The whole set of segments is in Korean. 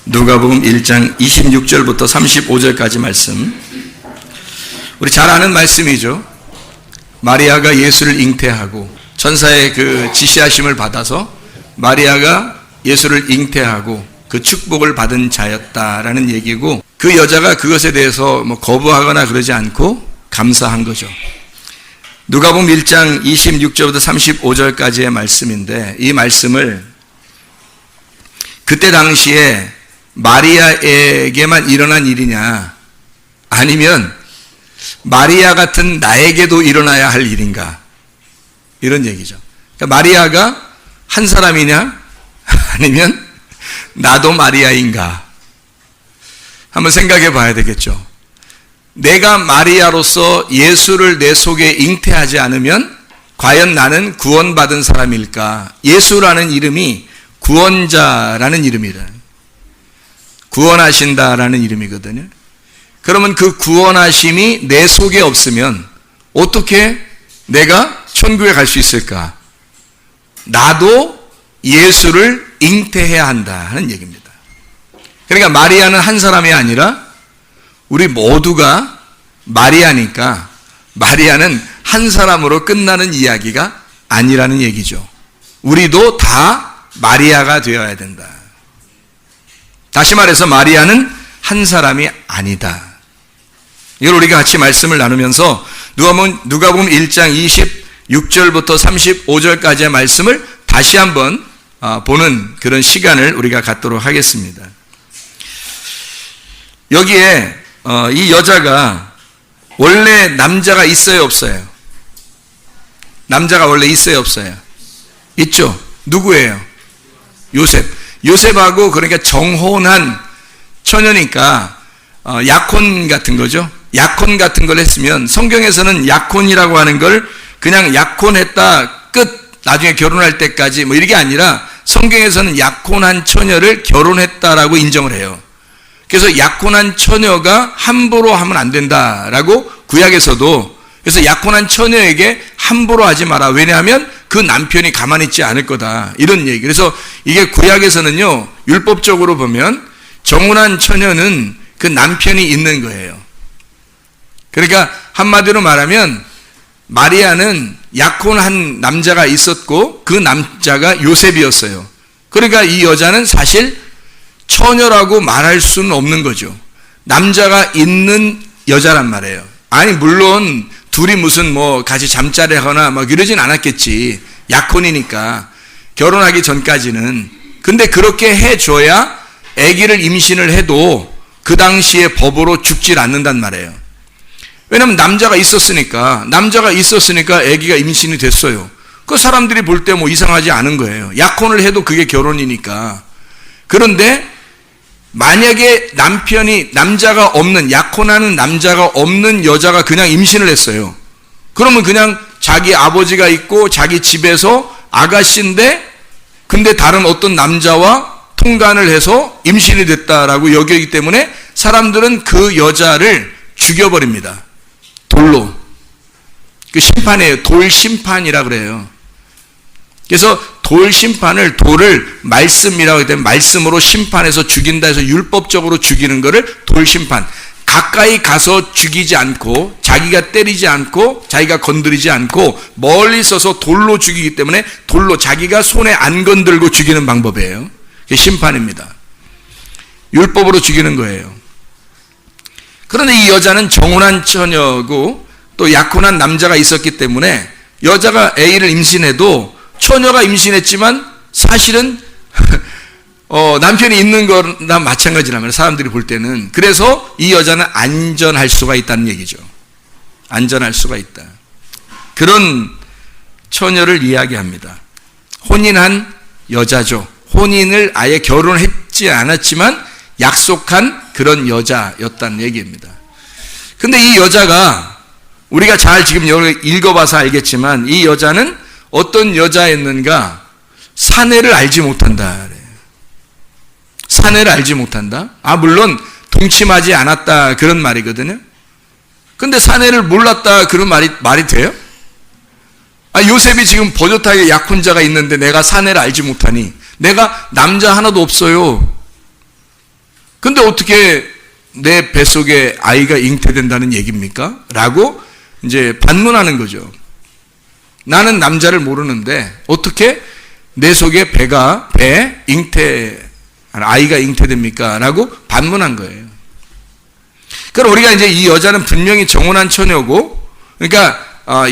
누가복음 1장 26절부터 35절까지 말씀. 우리 잘 아는 말씀이죠. 마리아가 예수를 잉태하고 천사의 그 지시하심을 받아서 마리아가 예수를 잉태하고 그 축복을 받은 자였다라는 얘기고, 그 여자가 그것에 대해서 거부하거나 그러지 않고 감사한 거죠. 누가복음 1장 26절부터 35절까지의 말씀인데, 이 말씀을 그때 당시에 마리아에게만 일어난 일이냐, 아니면 마리아 같은 나에게도 일어나야 할 일인가, 이런 얘기죠. 그러니까 마리아가 한 사람이냐, 아니면 나도 마리아인가, 한번 생각해 봐야 되겠죠. 내가 마리아로서 예수를 내 속에 잉태하지 않으면 과연 나는 구원받은 사람일까? 예수라는 이름이 구원자라는 이름이라, 구원하신다라는 이름이거든요. 그러면 그 구원하심이 내 속에 없으면 어떻게 내가 천국에 갈 수 있을까? 나도 예수를 잉태해야 한다 하는 얘기입니다. 그러니까 마리아는 한 사람이 아니라 우리 모두가 마리아니까, 마리아는 한 사람으로 끝나는 이야기가 아니라는 얘기죠. 우리도 다 마리아가 되어야 된다. 다시 말해서 마리아는 한 사람이 아니다. 이걸 우리가 같이 말씀을 나누면서 누가복음 1장 26절부터 35절까지의 말씀을 다시 한번 보는 그런 시간을 우리가 갖도록 하겠습니다. 여기에 이 여자가 원래 남자가 있어요, 없어요? 남자가 원래 있어요, 없어요? 있죠. 누구예요? 요셉. 요셉하고, 그러니까 정혼한 처녀니까 약혼 같은 거죠. 약혼 같은 걸 했으면, 성경에서는 약혼이라고 하는 걸 그냥 약혼했다 끝, 나중에 결혼할 때까지 이게 아니라, 성경에서는 약혼한 처녀를 결혼했다라고 인정을 해요. 그래서 약혼한 처녀가 함부로 하면 안 된다라고 구약에서도, 그래서 약혼한 처녀에게 함부로 하지 마라. 왜냐하면 그 남편이 가만히 있지 않을 거다, 이런 얘기. 그래서 이게 구약에서는요, 율법적으로 보면 정혼한 처녀는 그 남편이 있는 거예요. 그러니까 한마디로 말하면 마리아는 약혼한 남자가 있었고 그 남자가 요셉이었어요. 그러니까 이 여자는 사실 처녀라고 말할 수는 없는 거죠. 남자가 있는 여자란 말이에요. 아니, 물론 둘이 무슨 같이 잠자리 하거나 이러진 않았겠지. 약혼이니까, 결혼하기 전까지는. 근데 그렇게 해줘야 아기를 임신을 해도 그 당시에 법으로 죽질 않는단 말이에요. 왜냐면 남자가 있었으니까 아기가 임신이 됐어요. 그 사람들이 볼 때 이상하지 않은 거예요. 약혼을 해도 그게 결혼이니까. 그런데 만약에 남자가 없는, 약혼하는 남자가 없는 여자가 그냥 임신을 했어요. 그러면 그냥 자기 아버지가 있고 자기 집에서 아가씨인데, 근데 다른 어떤 남자와 통간을 해서 임신이 됐다라고 여기기 때문에 사람들은 그 여자를 죽여버립니다. 돌로. 그 심판이에요. 돌 심판이라 그래요. 그래서 돌을 말씀이라고 하기 때문에 말씀으로 심판해서 죽인다 해서 율법적으로 죽이는 거를 돌 심판. 가까이 가서 죽이지 않고, 자기가 때리지 않고, 자기가 건드리지 않고 멀리 있어서 돌로 죽이기 때문에 돌로, 자기가 손에 안 건들고 죽이는 방법이에요. 그게 심판입니다. 율법으로 죽이는 거예요. 그런데 이 여자는 정혼한 처녀고 또 약혼한 남자가 있었기 때문에 여자가 A를 임신해도, 처녀가 임신했지만 사실은 남편이 있는 거나 마찬가지라면 사람들이 볼 때는. 그래서 이 여자는 안전할 수가 있다는 얘기죠. 안전할 수가 있다. 그런 처녀를 이야기합니다. 혼인한 여자죠. 혼인을 아예 결혼했지 않았지만 약속한 그런 여자였다는 얘기입니다. 근데 이 여자가, 우리가 잘 지금 읽어봐서 알겠지만 이 여자는 어떤 여자였는가? 사내를 알지 못한다. 사내를 알지 못한다? 물론 동침하지 않았다, 그런 말이거든요. 근데 사내를 몰랐다, 그런 말이 돼요? 요셉이 지금 버젓하게 약혼자가 있는데 내가 사내를 알지 못하니? 내가 남자 하나도 없어요. 근데 어떻게 내 뱃속에 아이가 잉태된다는 얘기입니까? 라고 이제 반문하는 거죠. 나는 남자를 모르는데 어떻게 내 속에 아이가 잉태됩니까? 라고 반문한 거예요. 그럼 우리가 이제 이 여자는 분명히 정혼한 처녀고, 그러니까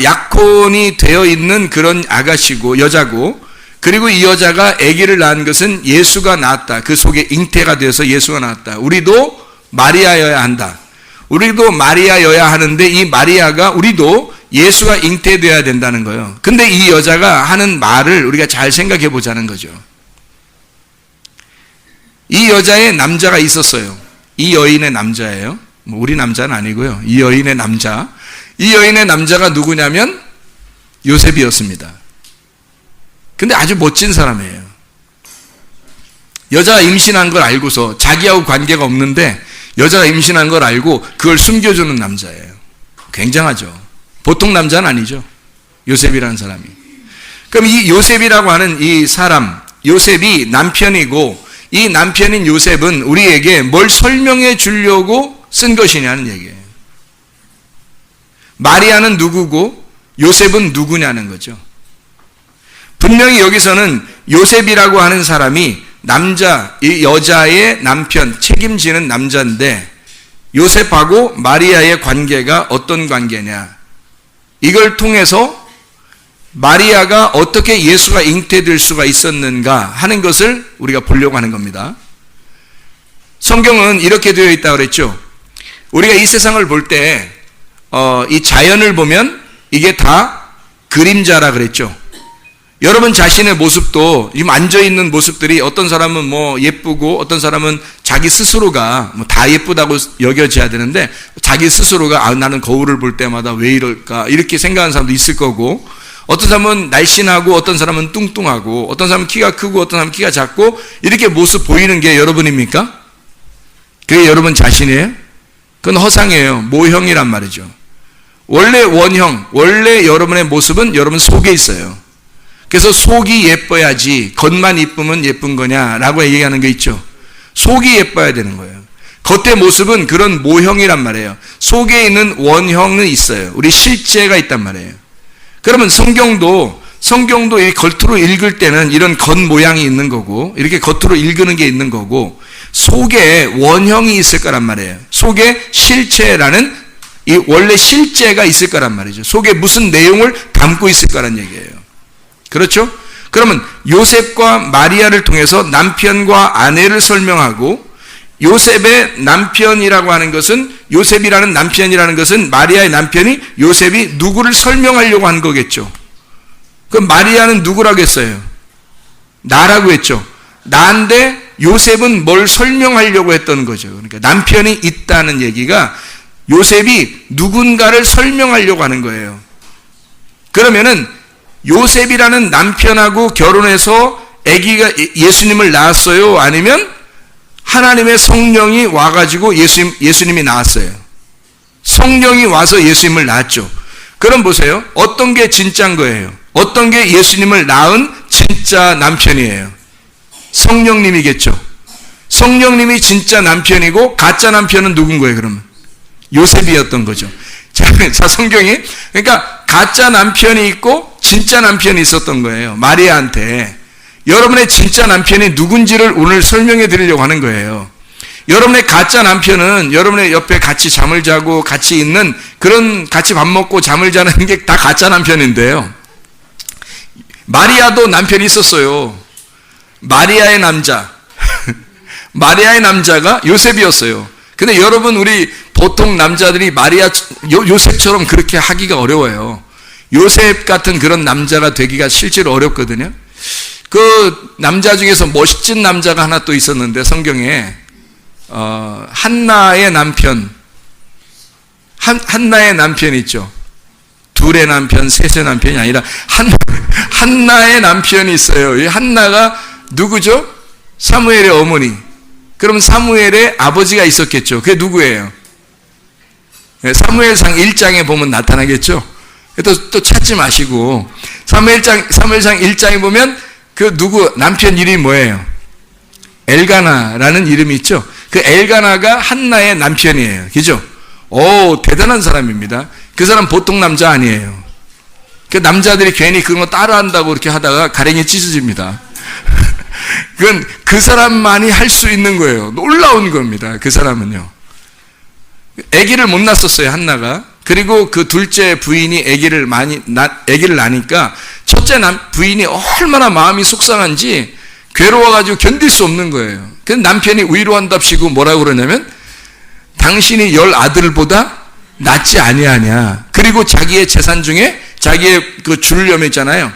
약혼이 되어 있는 그런 아가씨고 여자고, 그리고 이 여자가 아기를 낳은 것은 예수가 낳았다. 그 속에 잉태가 되어서 예수가 낳았다. 우리도 마리아여야 한다. 우리도 마리아여야 하는데 이 마리아가 우리도 예수가 잉태되어야 된다는 거예요. 근데 이 여자가 하는 말을 우리가 잘 생각해 보자는 거죠. 이 여자의 남자가 있었어요. 이 여인의 남자예요. 우리 남자는 아니고요. 이 여인의 남자. 이 여인의 남자가 누구냐면 요셉이었습니다. 근데 아주 멋진 사람이에요. 여자가 임신한 걸 알고서 자기하고 관계가 없는데 여자가 임신한 걸 알고 그걸 숨겨주는 남자예요. 굉장하죠. 보통 남자는 아니죠. 요셉이라는 사람이. 그럼 이 요셉이라고 하는 이 사람, 요셉이 남편이고 이 남편인 요셉은 우리에게 뭘 설명해 주려고 쓴 것이냐는 얘기예요. 마리아는 누구고 요셉은 누구냐는 거죠. 분명히 여기서는 요셉이라고 하는 사람이 이 여자의 남편, 책임지는 남자인데 요셉하고 마리아의 관계가 어떤 관계냐. 이걸 통해서 마리아가 어떻게 예수가 잉태될 수가 있었는가 하는 것을 우리가 보려고 하는 겁니다. 성경은 이렇게 되어 있다고 그랬죠. 우리가 이 세상을 볼 때 이 자연을 보면 이게 다 그림자라 그랬죠. 여러분 자신의 모습도 지금 앉아있는 모습들이 어떤 사람은 뭐 예쁘고 어떤 사람은 자기 스스로가 뭐 다 예쁘다고 여겨져야 되는데 자기 스스로가 나는 거울을 볼 때마다 왜 이럴까 이렇게 생각하는 사람도 있을 거고, 어떤 사람은 날씬하고 어떤 사람은 뚱뚱하고 어떤 사람은 키가 크고 어떤 사람은 키가 작고 이렇게 모습 보이는 게 여러분입니까? 그게 여러분 자신이에요? 그건 허상이에요. 모형이란 말이죠. 원래 원형, 원래 여러분의 모습은 여러분 속에 있어요. 그래서 속이 예뻐야지 겉만 이쁘면 예쁜 거냐라고 얘기하는 게 있죠. 속이 예뻐야 되는 거예요. 겉의 모습은 그런 모형이란 말이에요. 속에 있는 원형은 있어요. 우리 실제가 있단 말이에요. 그러면 성경도 이 겉으로 읽을 때는 이런 겉모양이 있는 거고 이렇게 겉으로 읽는 게 있는 거고 속에 원형이 있을 거란 말이에요. 속에 실체라는 이 원래 실제가 있을 거란 말이죠. 속에 무슨 내용을 담고 있을 거란 얘기예요. 그렇죠? 그러면 요셉과 마리아를 통해서 남편과 아내를 설명하고 요셉의 남편이라고 하는 것은 요셉이라는 남편이라는 것은 마리아의 남편이 요셉이 누구를 설명하려고 한 거겠죠. 그럼 마리아는 누구라고 했어요? 나라고 했죠. 나인데 요셉은 뭘 설명하려고 했던 거죠. 그러니까 남편이 있다는 얘기가 요셉이 누군가를 설명하려고 하는 거예요. 그러면은 요셉이라는 남편하고 결혼해서 아기가 예수님을 낳았어요? 아니면 하나님의 성령이 와가지고 예수님이 낳았어요? 성령이 와서 예수님을 낳았죠. 그럼 보세요. 어떤 게 진짜인 거예요? 어떤 게 예수님을 낳은 진짜 남편이에요? 성령님이겠죠. 성령님이 진짜 남편이고 가짜 남편은 누군 거예요, 그러면? 요셉이었던 거죠. 자, 성경이, 그러니까 가짜 남편이 있고 진짜 남편이 있었던 거예요. 마리아한테. 여러분의 진짜 남편이 누군지를 오늘 설명해 드리려고 하는 거예요. 여러분의 가짜 남편은 여러분의 옆에 같이 잠을 자고 같이 있는 그런 같이 밥 먹고 잠을 자는 게 다 가짜 남편인데요. 마리아도 남편이 있었어요. 마리아의 남자. 마리아의 남자가 요셉이었어요. 근데 여러분 우리 보통 남자들이 요셉처럼 그렇게 하기가 어려워요. 요셉 같은 그런 남자가 되기가 실제로 어렵거든요. 그 남자 중에서 멋진 남자가 하나 또 있었는데 성경에 한나의 남편, 한나의 남편 있죠. 둘의 남편, 셋의 남편이 아니라 한나의 남편이 있어요. 이 한나가 누구죠? 사무엘의 어머니. 그럼 사무엘의 아버지가 있었겠죠. 그게 누구예요? 사무엘상 1장에 보면 나타나겠죠. 또 찾지 마시고 사무엘상 1장에 보면 그 남편 이름이 뭐예요? 엘가나라는 이름이 있죠. 그 엘가나가 한나의 남편이에요. 그죠? 오, 대단한 사람입니다. 그 사람 보통 남자 아니에요. 그 남자들이 괜히 그런 거 따라한다고 이렇게 하다가 가랭이 찢어집니다. 그건 그 사람만이 할 수 있는 거예요. 놀라운 겁니다. 그 사람은요. 아기를 못 낳았었어요, 한나가. 그리고 그 둘째 부인이 아기를 낳으니까 첫째 부인이 얼마나 마음이 속상한지 괴로워가지고 견딜 수 없는 거예요. 그 남편이 위로한답시고 뭐라고 그러냐면 당신이 10아들보다 낫지 아니하냐. 그리고 자기의 재산 중에 자기의 그 줄려면 있잖아요.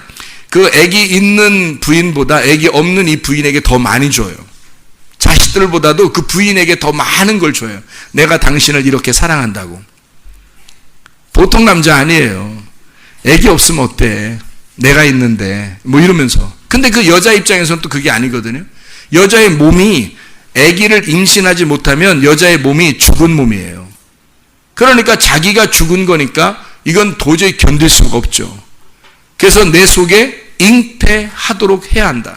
그 아기 있는 부인보다 아기 없는 이 부인에게 더 많이 줘요. 자식들보다도 그 부인에게 더 많은 걸 줘요. 내가 당신을 이렇게 사랑한다고. 보통 남자 아니에요. 아기 없으면 어때? 내가 있는데 뭐 이러면서. 근데 그 여자 입장에서는 또 그게 아니거든요. 여자의 몸이 아기를 임신하지 못하면 여자의 몸이 죽은 몸이에요. 그러니까 자기가 죽은 거니까 이건 도저히 견딜 수가 없죠. 그래서 내 속에 잉태하도록 해야 한다.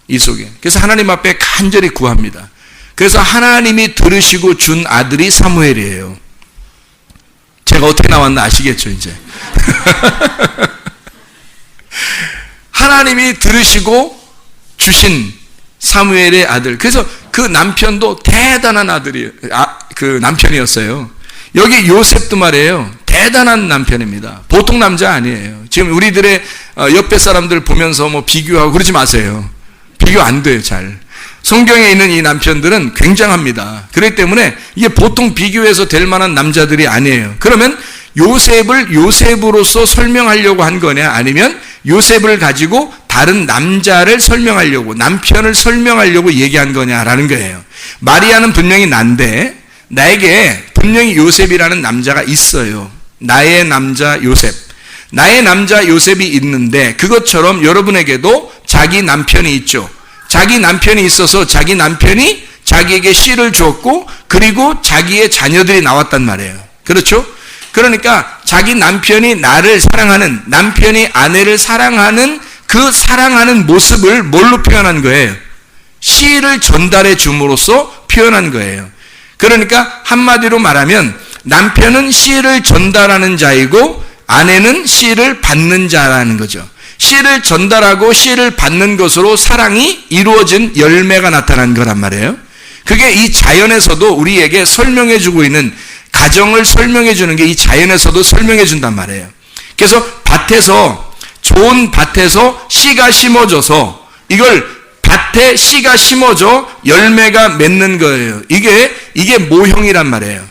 이 속에. 그래서 하나님 앞에 간절히 구합니다. 그래서 하나님이 들으시고 준 아들이 사무엘이에요. 제가 어떻게 나왔나 아시겠죠, 이제. 하나님이 들으시고 주신 사무엘의 아들. 그래서 그 남편도 대단한 그 남편이었어요. 여기 요셉도 말이에요. 대단한 남편입니다. 보통 남자 아니에요. 지금 우리들의 옆에 사람들 보면서 뭐 비교하고 그러지 마세요. 비교 안 돼요, 잘. 성경에 있는 이 남편들은 굉장합니다. 그렇기 때문에 이게 보통 비교해서 될 만한 남자들이 아니에요. 그러면 요셉을 요셉으로서 설명하려고 한 거냐, 아니면 요셉을 가지고 다른 남자를 설명하려고, 남편을 설명하려고 얘기한 거냐라는 거예요. 마리아는 분명히 난데 나에게 분명히 요셉이라는 남자가 있어요. 나의 남자 요셉. 나의 남자 요셉이 있는데 그것처럼 여러분에게도 자기 남편이 있죠. 자기 남편이 있어서 자기 남편이 자기에게 씨를 주었고 그리고 자기의 자녀들이 나왔단 말이에요. 그렇죠? 그러니까 자기 남편이 나를 사랑하는, 남편이 아내를 사랑하는 그 사랑하는 모습을 뭘로 표현한 거예요? 씨를 전달해 줌으로써 표현한 거예요. 그러니까 한마디로 말하면 남편은 씨를 전달하는 자이고 아내는 씨를 받는 자라는 거죠. 씨를 전달하고 씨를 받는 것으로 사랑이 이루어진 열매가 나타난 거란 말이에요. 그게 이 자연에서도 우리에게 설명해 주고 있는, 가정을 설명해 주는 게 이 자연에서도 설명해 준단 말이에요. 그래서 밭에서, 좋은 밭에서 씨가 심어져서 이걸 밭에 씨가 심어져 열매가 맺는 거예요. 이게 모형이란 말이에요.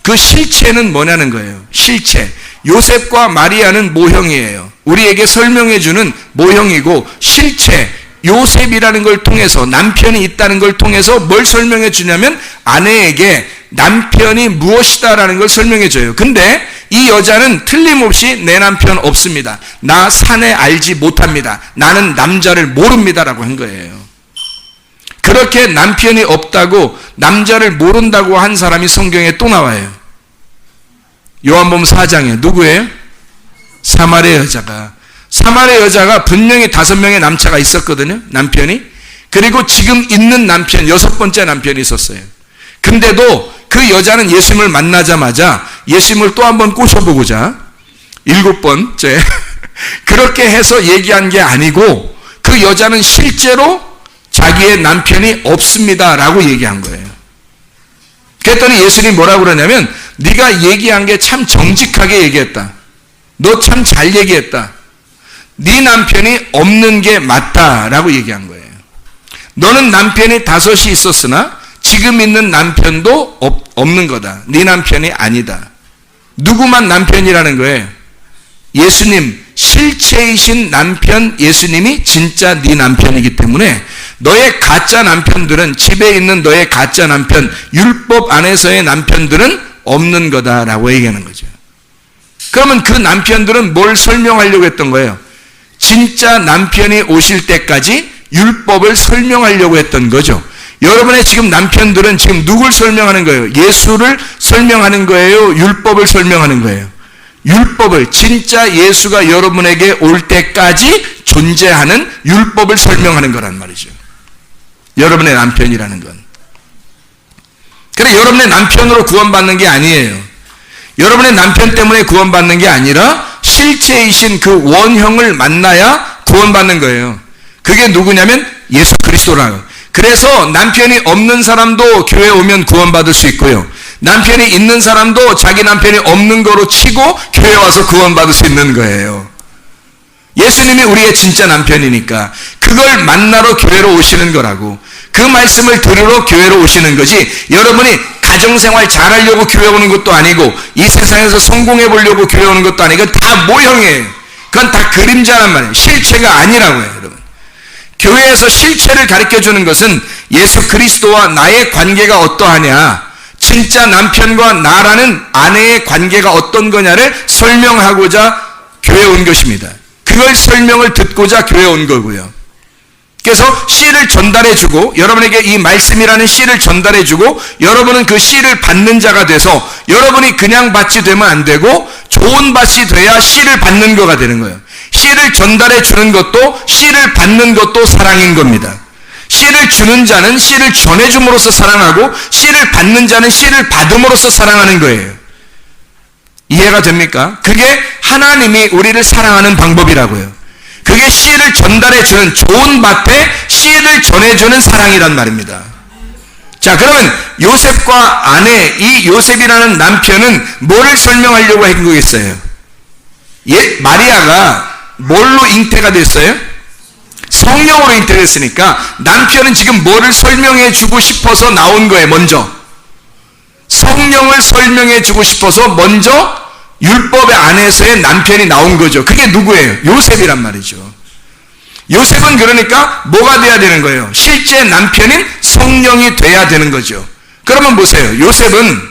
그 실체는 뭐냐는 거예요. 실체. 요셉과 마리아는 모형이에요. 우리에게 설명해 주는 모형이고, 실체, 요셉이라는 걸 통해서, 남편이 있다는 걸 통해서 뭘 설명해 주냐면 아내에게 남편이 무엇이다라는 걸 설명해 줘요. 근데 이 여자는 틀림없이 내 남편 없습니다. 나 사내 알지 못합니다. 나는 남자를 모릅니다라고 한 거예요. 그렇게 남편이 없다고, 남자를 모른다고 한 사람이 성경에 또 나와요. 요한복음 4장에 누구예요? 사마리아 여자가. 사마리아 여자가 분명히 5명의 남자가 있었거든요. 남편이. 그리고 지금 있는 남편, 6번째 남편이 있었어요. 근데도 그 여자는 예수님을 만나자마자 예수님을 또 한 번 꼬셔보고자 7번째 그렇게 해서 얘기한 게 아니고, 그 여자는 실제로 자기의 남편이 없습니다 라고 얘기한 거예요. 그랬더니 예수님이 뭐라고 그러냐면, 네가 얘기한 게 참 정직하게 얘기했다. 너 참 잘 얘기했다. 네 남편이 없는 게 맞다라고 얘기한 거예요. 너는 남편이 5이 있었으나 지금 있는 남편도 없는 거다. 네 남편이 아니다. 누구만 남편이라는 거예요? 예수님, 실체이신 남편 예수님이 진짜 네 남편이기 때문에 너의 가짜 남편들은, 집에 있는 너의 가짜 남편, 율법 안에서의 남편들은 없는 거다라고 얘기하는 거죠. 그러면 그 남편들은 뭘 설명하려고 했던 거예요? 진짜 남편이 오실 때까지 율법을 설명하려고 했던 거죠. 여러분의 지금 남편들은 지금 누굴 설명하는 거예요? 예수를 설명하는 거예요? 율법을 설명하는 거예요? 율법을, 진짜 예수가 여러분에게 올 때까지 존재하는 율법을 설명하는 거란 말이죠. 여러분의 남편이라는 건. 그래, 여러분의 남편으로 구원받는 게 아니에요. 여러분의 남편 때문에 구원받는 게 아니라 실체이신 그 원형을 만나야 구원받는 거예요. 그게 누구냐면 예수 그리스도라요. 그래서 남편이 없는 사람도 교회 오면 구원받을 수 있고요. 남편이 있는 사람도 자기 남편이 없는 거로 치고 교회 와서 구원받을 수 있는 거예요. 예수님이 우리의 진짜 남편이니까 그걸 만나러 교회로 오시는 거라고. 그 말씀을 들으러 교회로 오시는 거지, 여러분이 가정생활 잘하려고 교회 오는 것도 아니고 이 세상에서 성공해 보려고 교회 오는 것도 아니고, 그건 다 모형이에요. 그건 다 그림자란 말이에요. 실체가 아니라고요, 여러분. 교회에서 실체를 가르쳐주는 것은 예수 그리스도와 나의 관계가 어떠하냐, 진짜 남편과 나라는 아내의 관계가 어떤 거냐를 설명하고자 교회에 온 것입니다. 그걸 설명을 듣고자 교회에 온 거고요. 그래서 씨를 전달해주고, 여러분에게 이 말씀이라는 씨를 전달해주고, 여러분은 그 씨를 받는 자가 돼서, 여러분이 그냥 밭이 되면 안 되고 좋은 밭이 돼야 씨를 받는 거가 되는 거예요. 씨를 전달해주는 것도, 씨를 받는 것도 사랑인 겁니다. 씨를 주는 자는 씨를 전해줌으로써 사랑하고, 씨를 받는 자는 씨를 받음으로써 사랑하는 거예요. 이해가 됩니까? 그게 하나님이 우리를 사랑하는 방법이라고요. 그게 씨를 전달해주는, 좋은 밭에 씨를 전해주는 사랑이란 말입니다. 자, 그러면 요셉과 아내, 이 요셉이라는 남편은 뭐를 설명하려고 한 거겠어요? 마리아가 뭘로 잉태가 됐어요? 성령으로 잉태됐으니까 남편은 지금 뭐를 설명해 주고 싶어서 나온 거예요. 먼저 성령을 설명해 주고 싶어서 먼저 율법의 안에서의 남편이 나온 거죠. 그게 누구예요? 요셉이란 말이죠. 요셉은 그러니까 뭐가 돼야 되는 거예요? 실제 남편인 성령이 돼야 되는 거죠. 그러면 보세요. 요셉은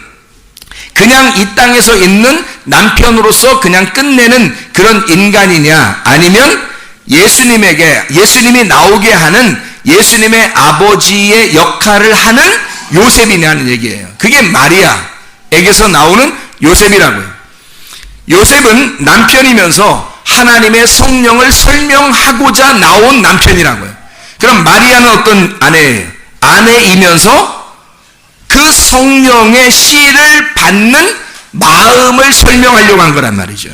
그냥 이 땅에서 있는 남편으로서 그냥 끝내는 그런 인간이냐, 아니면 예수님이 나오게 하는 예수님의 아버지의 역할을 하는 요셉이냐는 얘기예요. 그게 마리아에게서 나오는 요셉이라고요. 요셉은 남편이면서 하나님의 성령을 설명하고자 나온 남편이라고요. 그럼 마리아는 어떤 아내예요? 아내이면서 그 성령의 씨를 받는 마음을 설명하려고 한 거란 말이죠.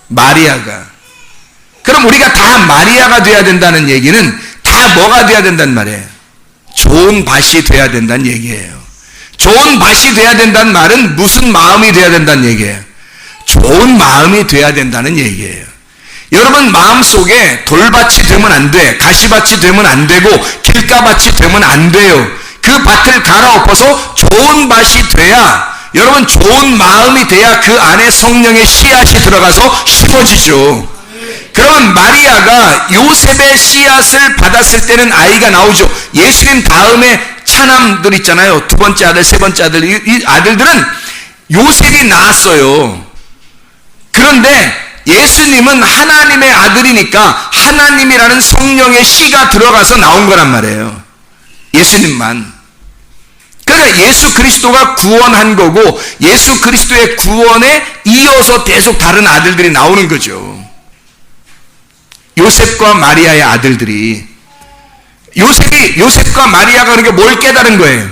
마리아가. 그럼 우리가 다 마리아가 돼야 된다는 얘기는 다 뭐가 돼야 된단 말이에요? 좋은 밭이 돼야 된다는 얘기예요. 좋은 밭이 돼야 된다는 말은 무슨 마음이 돼야 된다는 얘기예요? 좋은 마음이 돼야 된다는 얘기예요. 여러분 마음속에 돌밭이 되면 안 돼, 가시밭이 되면 안 되고 길가밭이 되면 안 돼요. 그 밭을 갈아엎어서 좋은 밭이 돼야, 여러분 좋은 마음이 돼야 그 안에 성령의 씨앗이 들어가서 심어지죠. 그러면 마리아가 요셉의 씨앗을 받았을 때는 아이가 나오죠. 예수님 다음에 차남들 있잖아요. 두 번째 아들, 세 번째 아들, 이 아들들은 요셉이 낳았어요. 그런데 예수님은 하나님의 아들이니까 하나님이라는 성령의 씨가 들어가서 나온 거란 말이에요. 예수님만. 그러니까 예수 그리스도가 구원한 거고, 예수 그리스도의 구원에 이어서 계속 다른 아들들이 나오는 거죠. 요셉과 마리아의 아들들이. 요셉과 마리아가 그러니까 뭘 깨달은 거예요?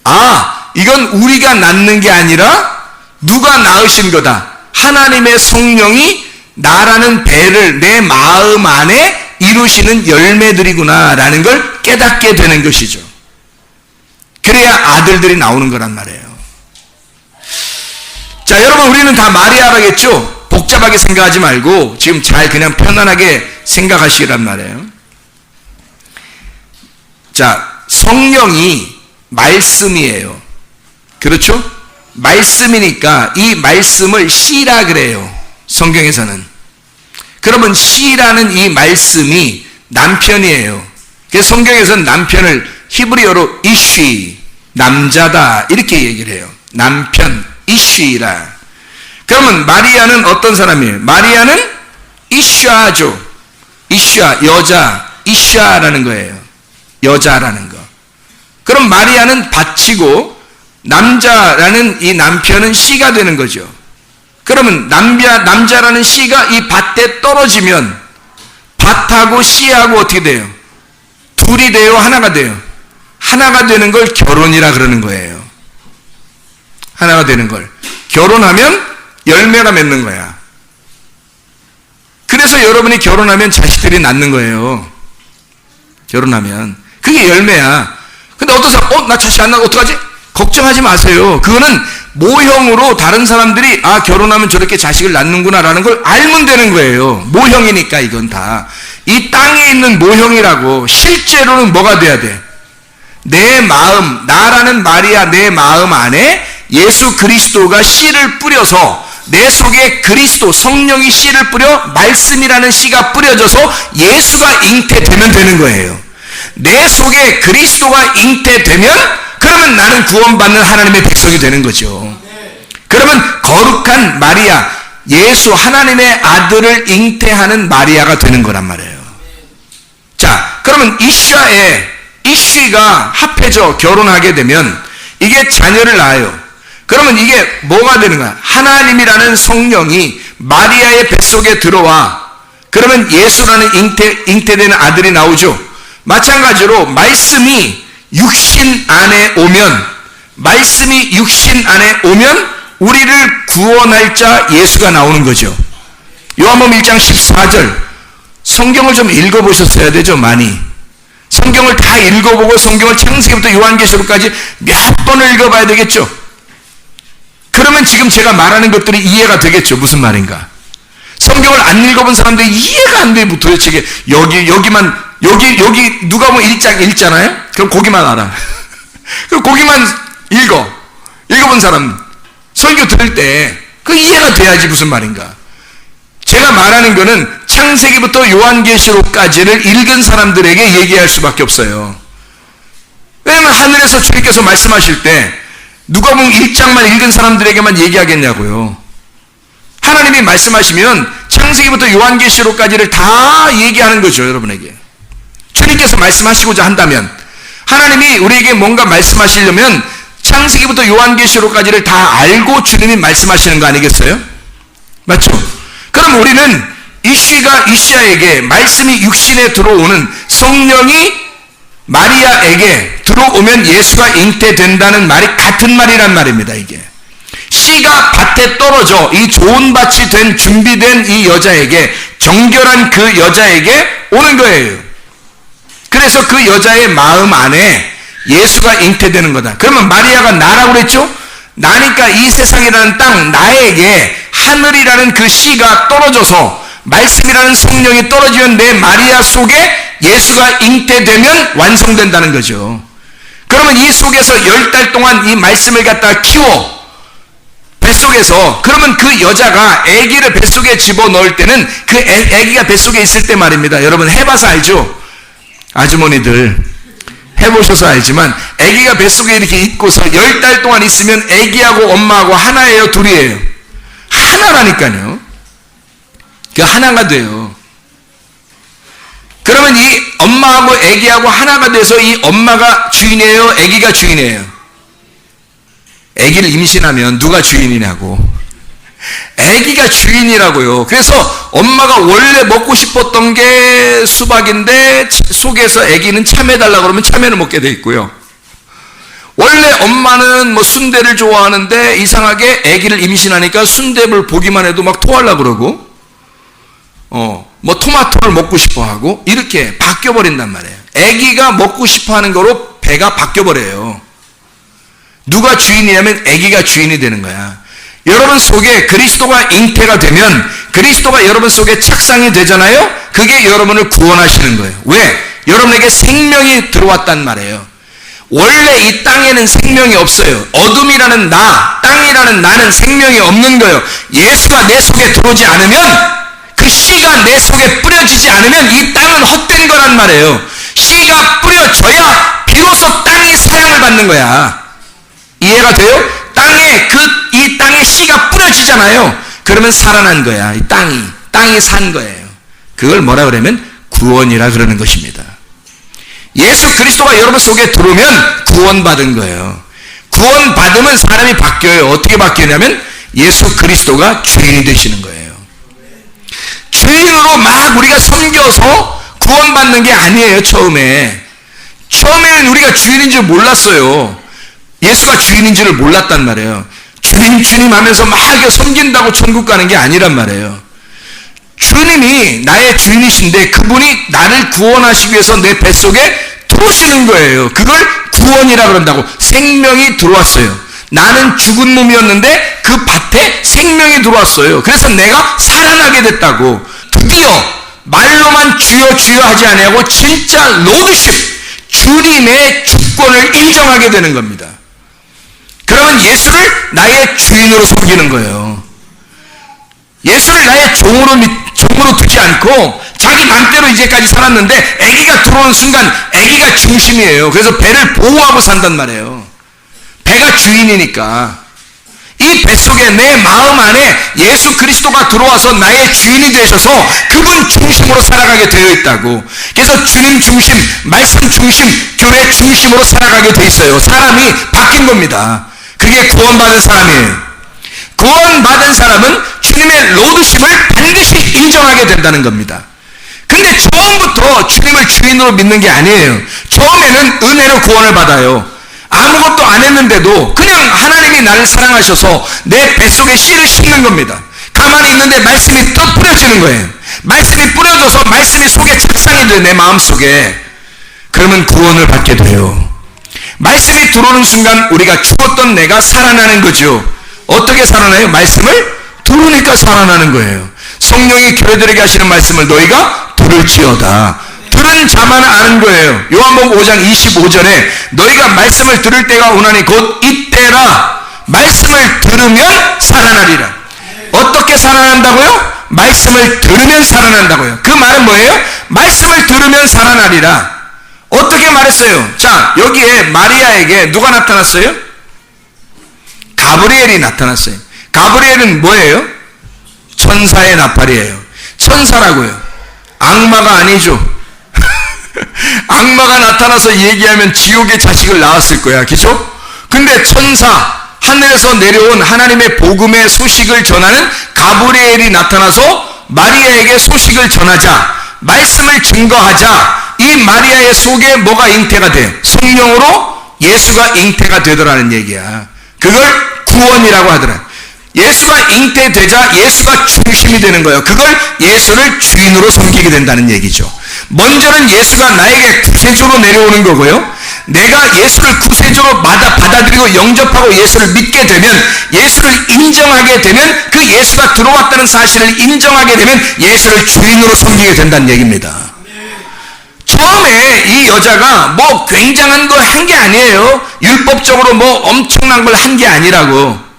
아, 이건 우리가 낳는 게 아니라 누가 낳으신 거다. 하나님의 성령이 나라는 배를 내 마음 안에 이루시는 열매들이구나 라는 걸 깨닫게 되는 것이죠. 그래야 아들들이 나오는 거란 말이에요. 자, 여러분 우리는 다 마리아라겠죠? 복잡하게 생각하지 말고 지금 잘 그냥 편안하게 생각하시란 말이에요. 자, 성령이 말씀이에요. 그렇죠? 말씀이니까 이 말씀을 씨라 그래요. 성경에서는. 그러면 씨라는 이 말씀이 남편이에요. 그래서 성경에서는 남편을 히브리어로 이쉬, 남자다 이렇게 얘기를 해요. 남편, 이쉬라. 그러면 마리아는 어떤 사람이에요? 마리아는 이샤죠. 이샤, 여자, 이샤라는 거예요. 여자라는 거. 그럼 마리아는 밭이고 남자라는 이 남편은 씨가 되는 거죠. 그러면 남자라는 씨가 이 밭에 떨어지면 밭하고 씨하고 어떻게 돼요? 둘이 돼요? 하나가 돼요? 하나가 되는 걸 결혼이라 그러는 거예요. 하나가 되는 걸. 결혼하면 열매가 맺는 거야. 그래서 여러분이 결혼하면 자식들이 낳는 거예요. 결혼하면. 그게 열매야. 근데 어떤 사람, 나 자식 안 낳아, 어떡하지? 걱정하지 마세요. 그거는 모형으로 다른 사람들이, 결혼하면 저렇게 자식을 낳는구나 라는 걸 알면 되는 거예요. 모형이니까 이건 다. 이 땅에 있는 모형이라고. 실제로는 뭐가 돼야 돼? 내 마음, 나라는 마리아 내 마음 안에 예수 그리스도가 씨를 뿌려서 내 속에 그리스도 성령이 씨를 뿌려 말씀이라는 씨가 뿌려져서 예수가 잉태되면 되는 거예요. 내 속에 그리스도가 잉태되면 그러면 나는 구원받는 하나님의 백성이 되는 거죠. 그러면 거룩한 마리아, 예수 하나님의 아들을 잉태하는 마리아가 되는 거란 말이에요. 자, 그러면 이쉬가 합해져 결혼하게 되면 이게 자녀를 낳아요. 그러면 이게 뭐가 되는 거야? 하나님이라는 성령이 마리아의 뱃속에 들어와. 그러면 예수라는 잉태되는 아들이 나오죠. 마찬가지로 말씀이 육신 안에 오면 우리를 구원할 자 예수가 나오는 거죠. 요한복음 1장 14절. 성경을 좀 읽어보셨어야 되죠, 많이. 성경을 다 읽어보고 성경을 창세기부터 요한계시록까지 몇 번을 읽어봐야 되겠죠. 그러면 지금 제가 말하는 것들이 이해가 되겠죠. 무슨 말인가. 성경을 안 읽어본 사람들이 이해가 안 돼. 도대체 여기 누가 뭐 1장 읽잖아요? 그럼 거기만 알아. 그럼 거기만 읽어본 사람 설교 들을 때 그 이해가 돼야지 무슨 말인가. 제가 말하는 거는 창세기부터 요한계시록까지를 읽은 사람들에게 얘기할 수밖에 없어요. 왜냐면 하늘에서 주님께서 말씀하실 때 누가복음 1장만 읽은 사람들에게만 얘기하겠냐고요. 하나님이 말씀하시면 창세기부터 요한계시록까지를 다 얘기하는 거죠, 여러분에게. 주님께서 말씀하시고자 한다면, 하나님이 우리에게 뭔가 말씀하시려면 창세기부터 요한계시록까지를 다 알고 주님이 말씀하시는 거 아니겠어요? 맞죠? 그럼 우리는 이시아에게 말씀이 육신에 들어오는 성령이 마리아에게 들어오면 예수가 잉태된다는 말이 같은 말이란 말입니다. 이게 씨가 밭에 떨어져 이 좋은 밭이 된 준비된 이 여자에게, 정결한 그 여자에게 오는 거예요. 그래서 그 여자의 마음 안에 예수가 잉태되는 거다. 그러면 마리아가 나라고 그랬죠? 나니까 이 세상이라는 땅, 나에게 하늘이라는 그 씨가 떨어져서 말씀이라는 성령이 떨어지면 내 마리아 속에 예수가 잉태되면 완성된다는 거죠. 그러면 이 속에서 10달 동안 이 말씀을 갖다가 키워 뱃속에서, 그러면 그 여자가 아기를 뱃속에 집어넣을 때는 그 아기가 뱃속에 있을 때 말입니다. 여러분 해봐서 알죠? 아주머니들 해보셔서 알지만 아기가 뱃속에 이렇게 있고서 10달 동안 있으면 아기하고 엄마하고 하나예요, 둘이에요? 하나라니까요. 그 하나가 돼요. 그러면 이 엄마하고 아기하고 하나가 돼서 이 엄마가 주인이에요, 아기가 주인이에요? 아기를 임신하면 누가 주인이냐고. 아기가 주인이라고요. 그래서 엄마가 원래 먹고 싶었던 게 수박인데 속에서 아기는 참외달라고 그러면 참외를 먹게 돼 있고요. 원래 엄마는 뭐 순대를 좋아하는데 이상하게 아기를 임신하니까 순대를 보기만 해도 막 토하려고 그러고, 뭐 토마토를 먹고 싶어 하고, 이렇게 바뀌어 버린단 말이에요. 아기가 먹고 싶어 하는 거로 배가 바뀌어 버려요. 누가 주인이냐면 아기가 주인이 되는 거야. 여러분 속에 그리스도가 잉태가 되면 그리스도가 여러분 속에 착상이 되잖아요. 그게 여러분을 구원하시는 거예요. 왜? 여러분에게 생명이 들어왔단 말이에요. 원래 이 땅에는 생명이 없어요. 어둠이라는 땅이라는 나는 생명이 없는 거예요. 예수가 내 속에 들어오지 않으면, 그 씨가 내 속에 뿌려지지 않으면 이 땅은 헛된 거란 말이에요. 씨가 뿌려져야 비로소 땅이 사랑을 받는 거야. 이해가 돼요? 이 땅에 씨가 뿌려지잖아요. 그러면 살아난 거야. 이 땅이 산 거예요. 그걸 뭐라 그러면 구원이라 그러는 것입니다. 예수 그리스도가 여러분 속에 들어오면 구원받은 거예요. 구원받으면 사람이 바뀌어요. 어떻게 바뀌냐면 예수 그리스도가 주인이 되시는 거예요. 주인으로 막 우리가 섬겨서 구원받는 게 아니에요. 처음에는 우리가 주인인 줄 몰랐어요. 예수가 주인인 줄을 몰랐단 말이에요. 주님 하면서 막 이렇게 섬긴다고 천국 가는 게 아니란 말이에요. 주님이 나의 주인이신데 그분이 나를 구원하시기 위해서 내 뱃속에 들어오시는 거예요. 그걸 구원이라 그런다고. 생명이 들어왔어요. 나는 죽은 몸이었는데 그 밭에 생명이 들어왔어요. 그래서 내가 살아나게 됐다고. 드디어 말로만 주여 주여 하지 아니하고 진짜 로드십, 주님의 주권을 인정하게 되는 겁니다. 그러면 예수를 나의 주인으로 섬기는 거예요. 예수를 나의 종으로 두지 않고 자기 맘대로 이제까지 살았는데 아기가 들어오는 순간 아기가 중심이에요. 그래서 배를 보호하고 산단 말이에요. 배가 주인이니까. 이 뱃속에 내 마음 안에 예수 그리스도가 들어와서 나의 주인이 되셔서 그분 중심으로 살아가게 되어 있다고. 그래서 주님 중심, 말씀 중심, 교회 중심으로 살아가게 되어 있어요. 사람이 바뀐 겁니다. 그게 구원받은 사람이에요. 구원받은 사람은 주님의 로드십을 반드시 인정하게 된다는 겁니다. 근데 처음부터 주님을 주인으로 믿는 게 아니에요. 처음에는 은혜로 구원을 받아요. 아무것도 안 했는데도 그냥 하나님이 나를 사랑하셔서 내 뱃속에 씨를 심는 겁니다. 가만히 있는데 말씀이 또 뿌려지는 거예요. 말씀이 뿌려져서 말씀이 속에 착상이 돼요. 내 마음속에. 그러면 구원을 받게 돼요. 말씀이 들어오는 순간 우리가 죽었던 내가 살아나는 거죠. 어떻게 살아나요? 말씀을 들으니까 살아나는 거예요. 성령이 교회들에게 하시는 말씀을 너희가 들을지어다. 들은 자만 아는 거예요. 요한복음 5장 25절에 너희가 말씀을 들을 때가 오나니 곧 이때라. 말씀을 들으면 살아나리라. 어떻게 살아난다고요? 말씀을 들으면 살아난다고요. 그 말은 뭐예요? 말씀을 들으면 살아나리라. 어떻게 말했어요? 자, 여기에 마리아에게 누가 나타났어요? 가브리엘이 나타났어요. 가브리엘은 뭐예요? 천사의 나팔이에요. 천사라고요. 악마가 아니죠. 악마가 나타나서 얘기하면 지옥의 자식을 낳았을 거야. 그죠? 근데 천사, 하늘에서 내려온 하나님의 복음의 소식을 전하는 가브리엘이 나타나서 마리아에게 소식을 전하자, 말씀을 증거하자, 이 마리아의 속에 뭐가 잉태가 돼? 성령으로 예수가 잉태가 되더라는 얘기야. 그걸 구원이라고 하더라. 예수가 잉태되자 예수가 중심이 되는 거예요. 그걸 예수를 주인으로 섬기게 된다는 얘기죠. 먼저는 예수가 나에게 구세주로 내려오는 거고요. 내가 예수를 구세주로 받아들이고 영접하고 예수를 믿게 되면, 예수를 인정하게 되면, 그 예수가 들어왔다는 사실을 인정하게 되면 예수를 주인으로 섬기게 된다는 얘기입니다. 처음에 이 여자가 뭐 굉장한 걸 한 게 아니에요. 율법적으로 뭐 엄청난 걸 한 게 아니라고.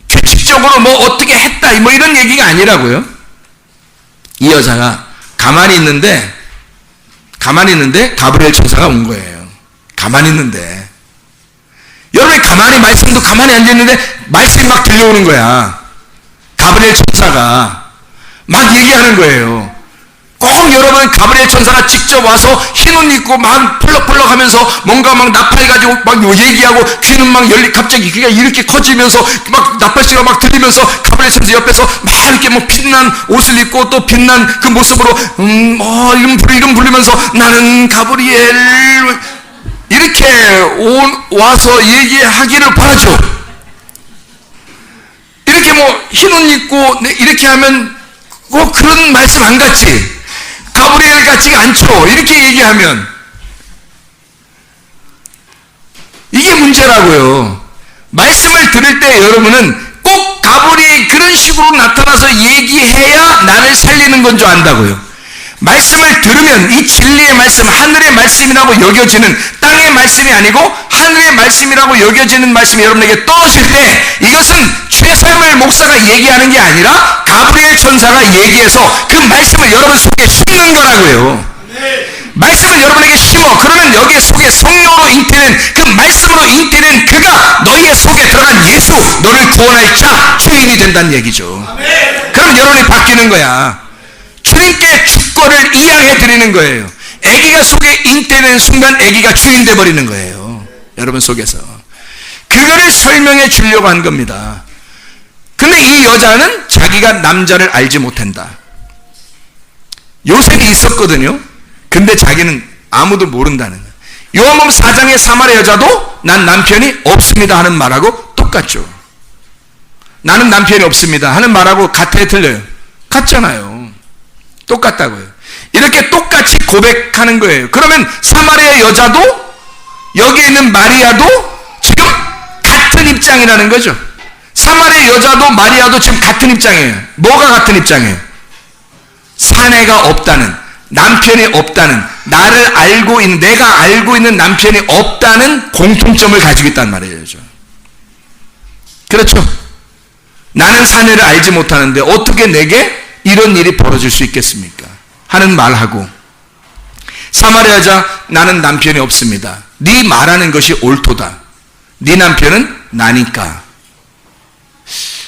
규칙적으로 뭐 어떻게 했다 뭐 이런 얘기가 아니라고요. 이 여자가 가만히 있는데 가브리엘 천사가 온 거예요. 가만히 있는데 여러분이 가만히 말씀도 가만히 앉아있는데 말씀이 막 들려오는 거야. 가브리엘 천사가 막 얘기하는 거예요. 꼭 여러분 가브리엘 천사가 직접 와서 흰옷 입고 막 펄럭펄럭 하면서 뭔가 막 나팔 가지고 막 얘기하고 귀는 막 갑자기 귀가 이렇게 커지면서 막 나팔소리가 막 들리면서 가브리엘 천사 옆에서 막 이렇게 뭐 빛난 옷을 입고 또 빛난 그 모습으로 이름 부르면서 나는 가브리엘 이렇게 와서 얘기하기를 바라죠. 이렇게 뭐 흰옷 입고 이렇게 하면 꼭 그런 말씀 안 같지? 가브리엘 같지가 않죠. 이렇게 얘기하면 이게 문제라고요. 말씀을 들을 때 여러분은 꼭 가브리엘 그런 식으로 나타나서 얘기해야 나를 살리는 건 줄 안다고요. 말씀을 들으면 이 진리의 말씀, 하늘의 말씀이라고 여겨지는, 땅의 말씀이 아니고 하늘의 말씀이라고 여겨지는 말씀이 여러분에게 떨어질 때, 이것은 최설물 목사가 얘기하는 게 아니라 가브리엘 천사가 얘기해서 그 말씀을 여러분 속에 심는 거라고요. 말씀을 여러분에게 심어. 그러면 여기에 속에 성령으로 잉태된, 그 말씀으로 잉태된 그가 너희의 속에 들어간 예수, 너를 구원할 자, 주인이 된다는 얘기죠. 그럼 여러분이 바뀌는 거야. 주님께 주권을 이양해 드리는 거예요. 아기가 속에 잉태되는 순간 아기가 주인 돼 버리는 거예요. 여러분 속에서. 그거를 설명해 주려고 한 겁니다. 근데 이 여자는 자기가 남자를 알지 못한다. 요셉이 있었거든요. 근데 자기는 아무도 모른다는 거예요. 요한복음 4장의 사마리아 여자도 난 남편이 없습니다 하는 말하고 똑같죠. 나는 남편이 없습니다 하는 말하고 같아요, 틀려요? 같잖아요. 똑같다고요. 이렇게 똑같이 고백하는 거예요. 그러면 사마리아 여자도 여기 있는 마리아도 지금 같은 입장이라는 거죠. 사마리아 여자도 마리아도 지금 같은 입장이에요. 뭐가 같은 입장이에요? 사내가 없다는, 남편이 없다는, 나를 알고 있는, 내가 알고 있는 남편이 없다는 공통점을 가지고 있단 말이에요. 그렇죠? 나는 사내를 알지 못하는데 어떻게 내게 이런 일이 벌어질 수 있겠습니까? 하는 말하고, 사마리아 여자, 나는 남편이 없습니다. 네 말하는 것이 옳도다. 네 남편은 나니까.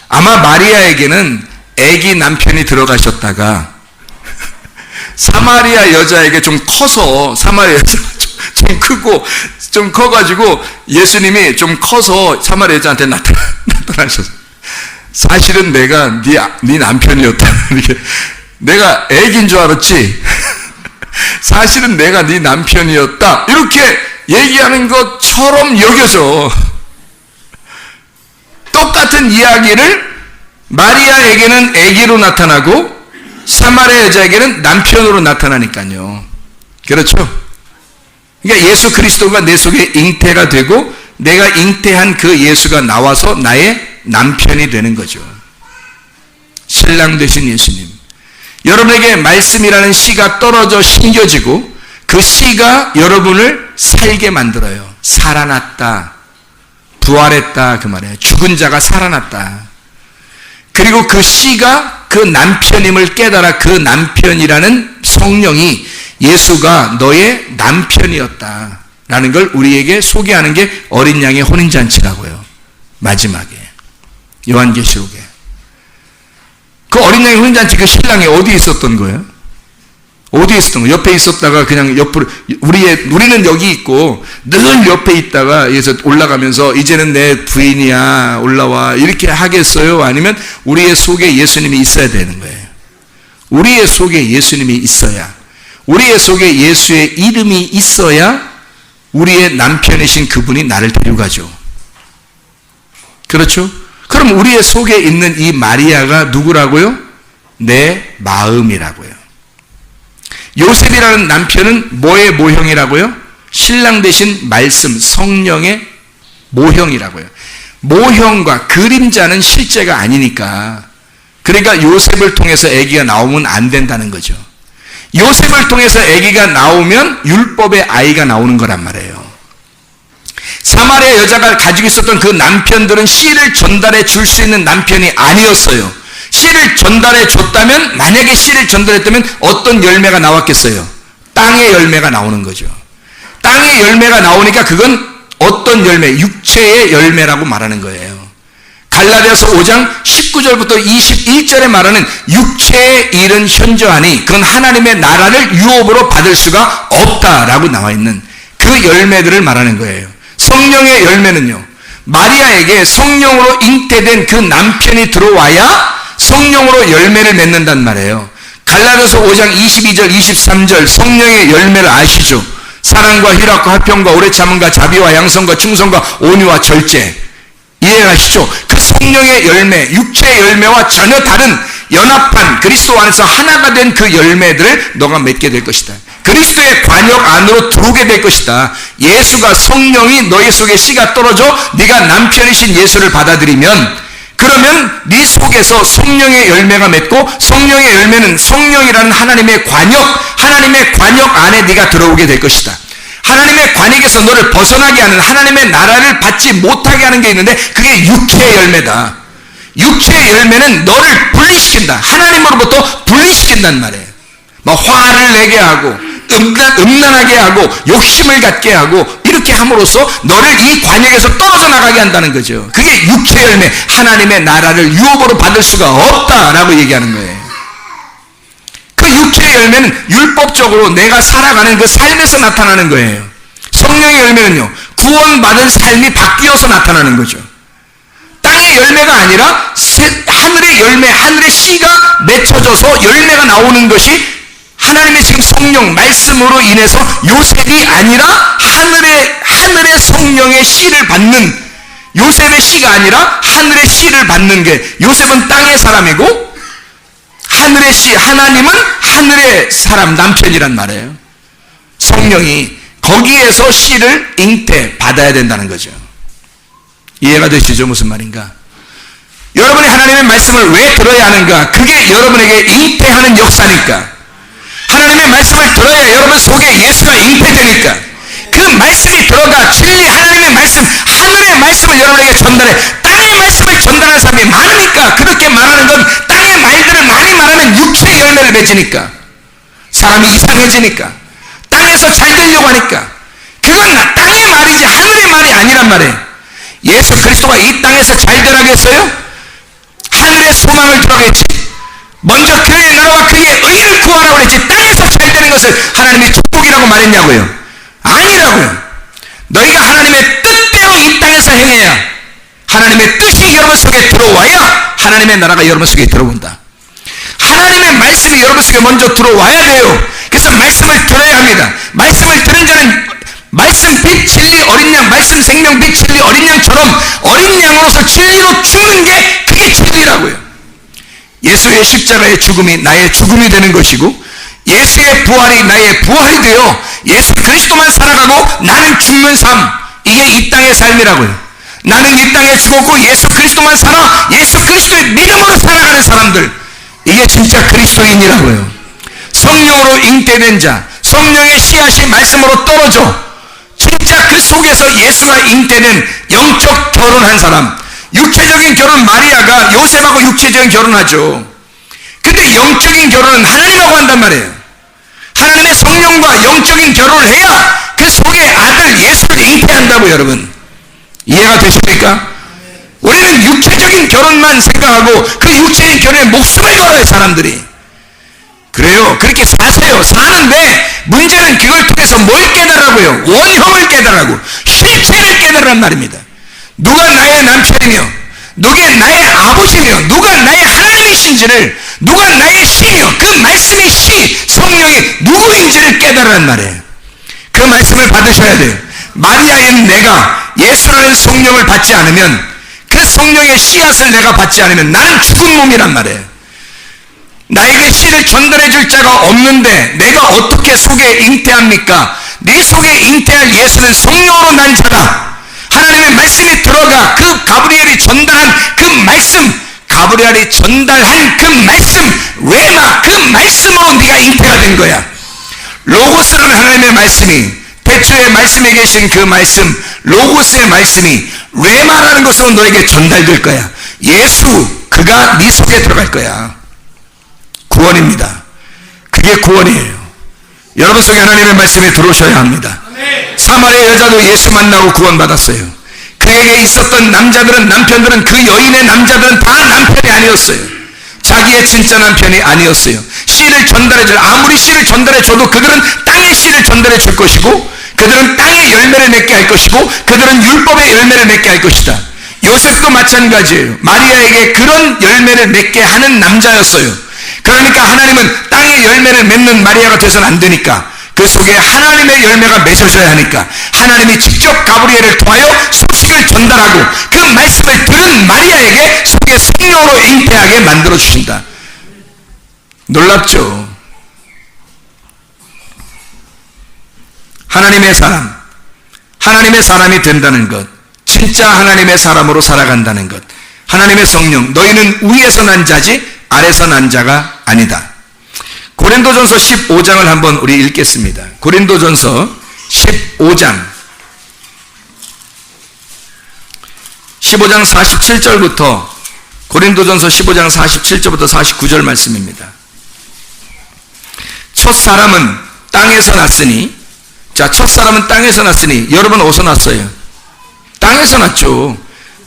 아마 마리아에게는 애기 남편이 들어가셨다가 사마리아 여자에게 좀 커서, 사마리아 여자 좀 크고 좀 커가지고 예수님이 좀 커서 사마리아 여자한테 나타나셨어요. 사실은 내가 네 남편이었다. 이렇게 내가 애기인 줄 알았지. 사실은 내가 네 남편이었다. 이렇게 얘기하는 것처럼 여겨져. 똑같은 이야기를 마리아에게는 아기로 나타나고 사마리아 여자에게는 남편으로 나타나니까요. 그렇죠? 그러니까 예수 그리스도가 내 속에 잉태가 되고 내가 잉태한 그 예수가 나와서 나의 남편이 되는 거죠. 신랑 되신 예수님. 여러분에게 말씀이라는 씨가 떨어져 심겨지고 그 씨가 여러분을 살게 만들어요. 살아났다. 부활했다. 그 말이에요. 죽은 자가 살아났다. 그리고 그 씨가 그 남편임을 깨달아 그 남편이라는 성령이 예수가 너의 남편이었다 라는 걸 우리에게 소개하는 게 어린 양의 혼인잔치라고요. 마지막에 요한계시록에 그 어린 양의 혼인잔치 그 신랑이 어디에 있었던 거예요? 어디에 있었던 거예요? 옆에 있었다가 그냥 옆으로, 우리는 여기 있고 늘 옆에 있다가 여기서 올라가면서 이제는 내 부인이야 올라와 이렇게 하겠어요? 아니면 우리의 속에 예수님이 있어야 되는 거예요. 우리의 속에 예수님이 있어야, 우리의 속에 예수의 이름이 있어야 우리의 남편이신 그분이 나를 데려가죠. 그렇죠? 그럼 우리의 속에 있는 이 마리아가 누구라고요? 내 마음이라고요. 요셉이라는 남편은 뭐의 모형이라고요? 신랑 대신 말씀, 성령의 모형이라고요. 모형과 그림자는 실제가 아니니까. 그러니까 요셉을 통해서 아기가 나오면 안 된다는 거죠. 요셉을 통해서 아기가 나오면 율법의 아이가 나오는 거란 말이에요. 사마리아 여자가 가지고 있었던 그 남편들은 씨를 전달해 줄 수 있는 남편이 아니었어요. 씨를 전달해 줬다면, 만약에 씨를 전달했다면 어떤 열매가 나왔겠어요? 땅의 열매가 나오는 거죠. 땅의 열매가 나오니까 그건 어떤 열매? 육체의 열매라고 말하는 거예요. 갈라디아서 5장 19절부터 21절에 말하는 육체의 일은 현저하니 그건 하나님의 나라를 유업으로 받을 수가 없다라고 나와 있는 그 열매들을 말하는 거예요. 성령의 열매는요, 마리아에게 성령으로 잉태된 그 남편이 들어와야 성령으로 열매를 맺는단 말이에요. 갈라디아서 5장 22절 23절 성령의 열매를 아시죠? 사랑과 희락과 화평과 오래 참음과 자비와 양성과 충성과 온유와 절제. 이해하시죠? 그 성령의 열매, 육체의 열매와 전혀 다른 연합한 그리스도 안에서 하나가 된 그 열매들을 너가 맺게 될 것이다. 그리스도의 관역 안으로 들어오게 될 것이다. 예수가, 성령이 너희 속에 씨가 떨어져 네가 남편이신 예수를 받아들이면, 그러면 네 속에서 성령의 열매가 맺고, 성령의 열매는 성령이라는 하나님의 관역 안에 네가 들어오게 될 것이다. 하나님의 관역에서 너를 벗어나게 하는, 하나님의 나라를 받지 못하게 하는 게 있는데 그게 육체의 열매다. 육체의 열매는 너를 분리시킨다. 하나님으로부터 분리시킨단 말이에요. 뭐 화를 내게 하고 음란하게 하고 욕심을 갖게 하고 이렇게 함으로써 너를 이 관역에서 떨어져 나가게 한다는 거죠. 그게 육체의 열매, 하나님의 나라를 유업으로 받을 수가 없다라고 얘기하는 거예요. 그 육체의 열매는 율법적으로 내가 살아가는 그 삶에서 나타나는 거예요. 성령의 열매는요, 구원받은 삶이 바뀌어서 나타나는 거죠. 땅의 열매가 아니라 하늘의 열매, 하늘의 씨가 맺혀져서 열매가 나오는 것이 하나님의 지금 성령, 말씀으로 인해서 요셉이 아니라 하늘의 성령의 씨를 받는 요셉의 씨가 아니라 하늘의 씨를 받는 게, 요셉은 땅의 사람이고 하늘의 씨, 하나님은 하늘의 사람, 남편이란 말이에요. 성령이 거기에서 씨를 잉태 받아야 된다는 거죠. 이해가 되시죠? 무슨 말인가? 여러분이 하나님의 말씀을 왜 들어야 하는가? 그게 여러분에게 잉태하는 역사니까. 하나님의 말씀을 들어야 여러분 속에 예수가 잉태되니까. 그 말씀이 들어가 진리, 하나님의 말씀, 하늘의 말씀을 여러분에게 전달해. 땅의 말씀을 전달하는 사람이 많으니까, 그렇게 말하는 건 땅의 말들을 많이 말하면 육체의 열매를 맺으니까, 사람이 이상해지니까, 땅에서 잘 되려고 하니까. 그건 땅의 말이지 하늘의 말이 아니란 말이에요. 예수 그리스도가 이 땅에서 잘 되라고 했어요? 하늘의 소망을 들어가겠지. 먼저 그의 나라와 그의 의를 구하라고 그랬지. 땅에서 잘 되는 것을 하나님이 축복이라고 말했냐고요? 아니라고요. 너희가 하나님의 뜻대로 이 땅에서 행해야, 하나님의 뜻이 여러분 속에 들어와야 하나님의 나라가 여러분 속에 들어온다. 하나님의 말씀이 여러분 속에 먼저 들어와야 돼요. 그래서 말씀을 들어야 합니다. 말씀을 들은 자는 말씀 빛 진리 어린 양, 말씀 생명 빛 진리 어린 양처럼 어린 양으로서 진리로 죽는 게 그게 진리라고요. 예수의 십자가의 죽음이 나의 죽음이 되는 것이고, 예수의 부활이 나의 부활이 되어 예수 그리스도만 살아가고 나는 죽는 삶, 이게 이 땅의 삶이라고요. 나는 이 땅에 죽었고 예수 그리스도만 살아 예수 그리스도의 믿음으로 살아가는 사람들, 이게 진짜 그리스도인이라고요. 성령으로 잉태된 자, 성령의 씨앗이 말씀으로 떨어져 진짜 그 속에서 예수가 잉태된 영적 결혼한 사람. 육체적인 결혼, 마리아가 요셉하고 육체적인 결혼하죠. 근데 영적인 결혼은 하나님하고 한단 말이에요. 하나님의 성령과 영적인 결혼을 해야 그 속에 아들 예수를 잉태한다고. 여러분 이해가 되십니까? 우리는 육체적인 결혼만 생각하고 그 육체적인 결혼에 목숨을 걸어요, 사람들이. 그래요. 그렇게 사세요. 사는데 문제는 그걸 통해서 뭘 깨달으라고요? 원형을 깨달으라고, 실체를 깨달으란 말입니다. 누가 나의 남편이며, 누가 나의 아버지며, 누가 나의 하나님이신지를, 누가 나의 씨며, 그 말씀의 씨, 성령이 누구인지를 깨달으란 말이에요. 그 말씀을 받으셔야 돼요. 마리아인 내가 예수라는 성령을 받지 않으면, 그 성령의 씨앗을 내가 받지 않으면 나는 죽은 몸이란 말이에요. 나에게 씨를 전달해 줄 자가 없는데 내가 어떻게 속에 잉태합니까? 네 속에 잉태할 예수는 성령으로 난 자다. 하나님의 말씀이 들어가 그 가브리엘이 전달한 그 말씀, 가브리엘이 전달한 그 말씀, 레마, 그 말씀으로 네가 잉태가 된 거야. 로고스라는 하나님의 말씀이, 태초에 말씀에 계신 그 말씀, 로고스의 말씀이 레마라는 것으로 너에게 전달될 거야. 예수, 그가 네 속에 들어갈 거야. 구원입니다. 그게 구원이에요. 여러분 속에 하나님의 말씀이 들어오셔야 합니다. 사마리아 여자도 예수 만나고 구원받았어요. 그에게 있었던 남자들은, 남편들은, 그 여인의 남자들은 다 남편이 아니었어요. 자기의 진짜 남편이 아니었어요. 씨를 전달해 줄, 아무리 씨를 전달해 줘도 그들은 땅의 씨를 전달해 줄 것이고, 그들은 땅의 열매를 맺게 할 것이고, 그들은 율법의 열매를 맺게 할 것이다. 요셉도 마찬가지예요. 마리아에게 그런 열매를 맺게 하는 남자였어요. 그러니까 하나님은 땅의 열매를 맺는 마리아가 돼서는 안 되니까 그 속에 하나님의 열매가 맺어져야 하니까 하나님이 직접 가브리엘을 통하여 소식을 전달하고 그 말씀을 들은 마리아에게 속에 성령으로 잉태하게 만들어 주신다. 놀랍죠? 하나님의 사람, 하나님의 사람이 된다는 것, 진짜 하나님의 사람으로 살아간다는 것, 하나님의 성령, 너희는 위에서 난 자지 아래서 난 자가 아니다. 고린도전서 15장을 한번 우리 읽겠습니다. 고린도전서 15장 47절부터, 고린도전서 15장 47절부터 49절 말씀입니다. 첫 사람은 땅에서 났으니, 자, 첫 사람은 땅에서 났으니, 여러분 어디서 났어요? 땅에서 났죠.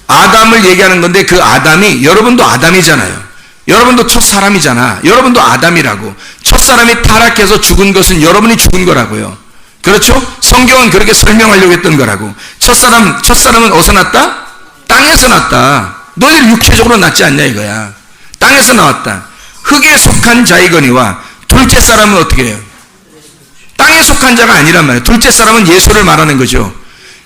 아담을 얘기하는 건데 그 아담이, 여러분도 아담이잖아요. 여러분도 첫 사람이잖아. 여러분도 아담이라고. 첫 사람이 타락해서 죽은 것은 여러분이 죽은 거라고요. 그렇죠? 성경은 그렇게 설명하려고 했던 거라고. 첫사람은 어디서 났다? 땅에서 났다. 너희들 육체적으로 났지 않냐 이거야. 땅에서 나왔다. 흙에 속한 자이거니와, 둘째 사람은 어떻게 해요? 땅에 속한 자가 아니란 말이에요. 둘째 사람은 예수를 말하는 거죠.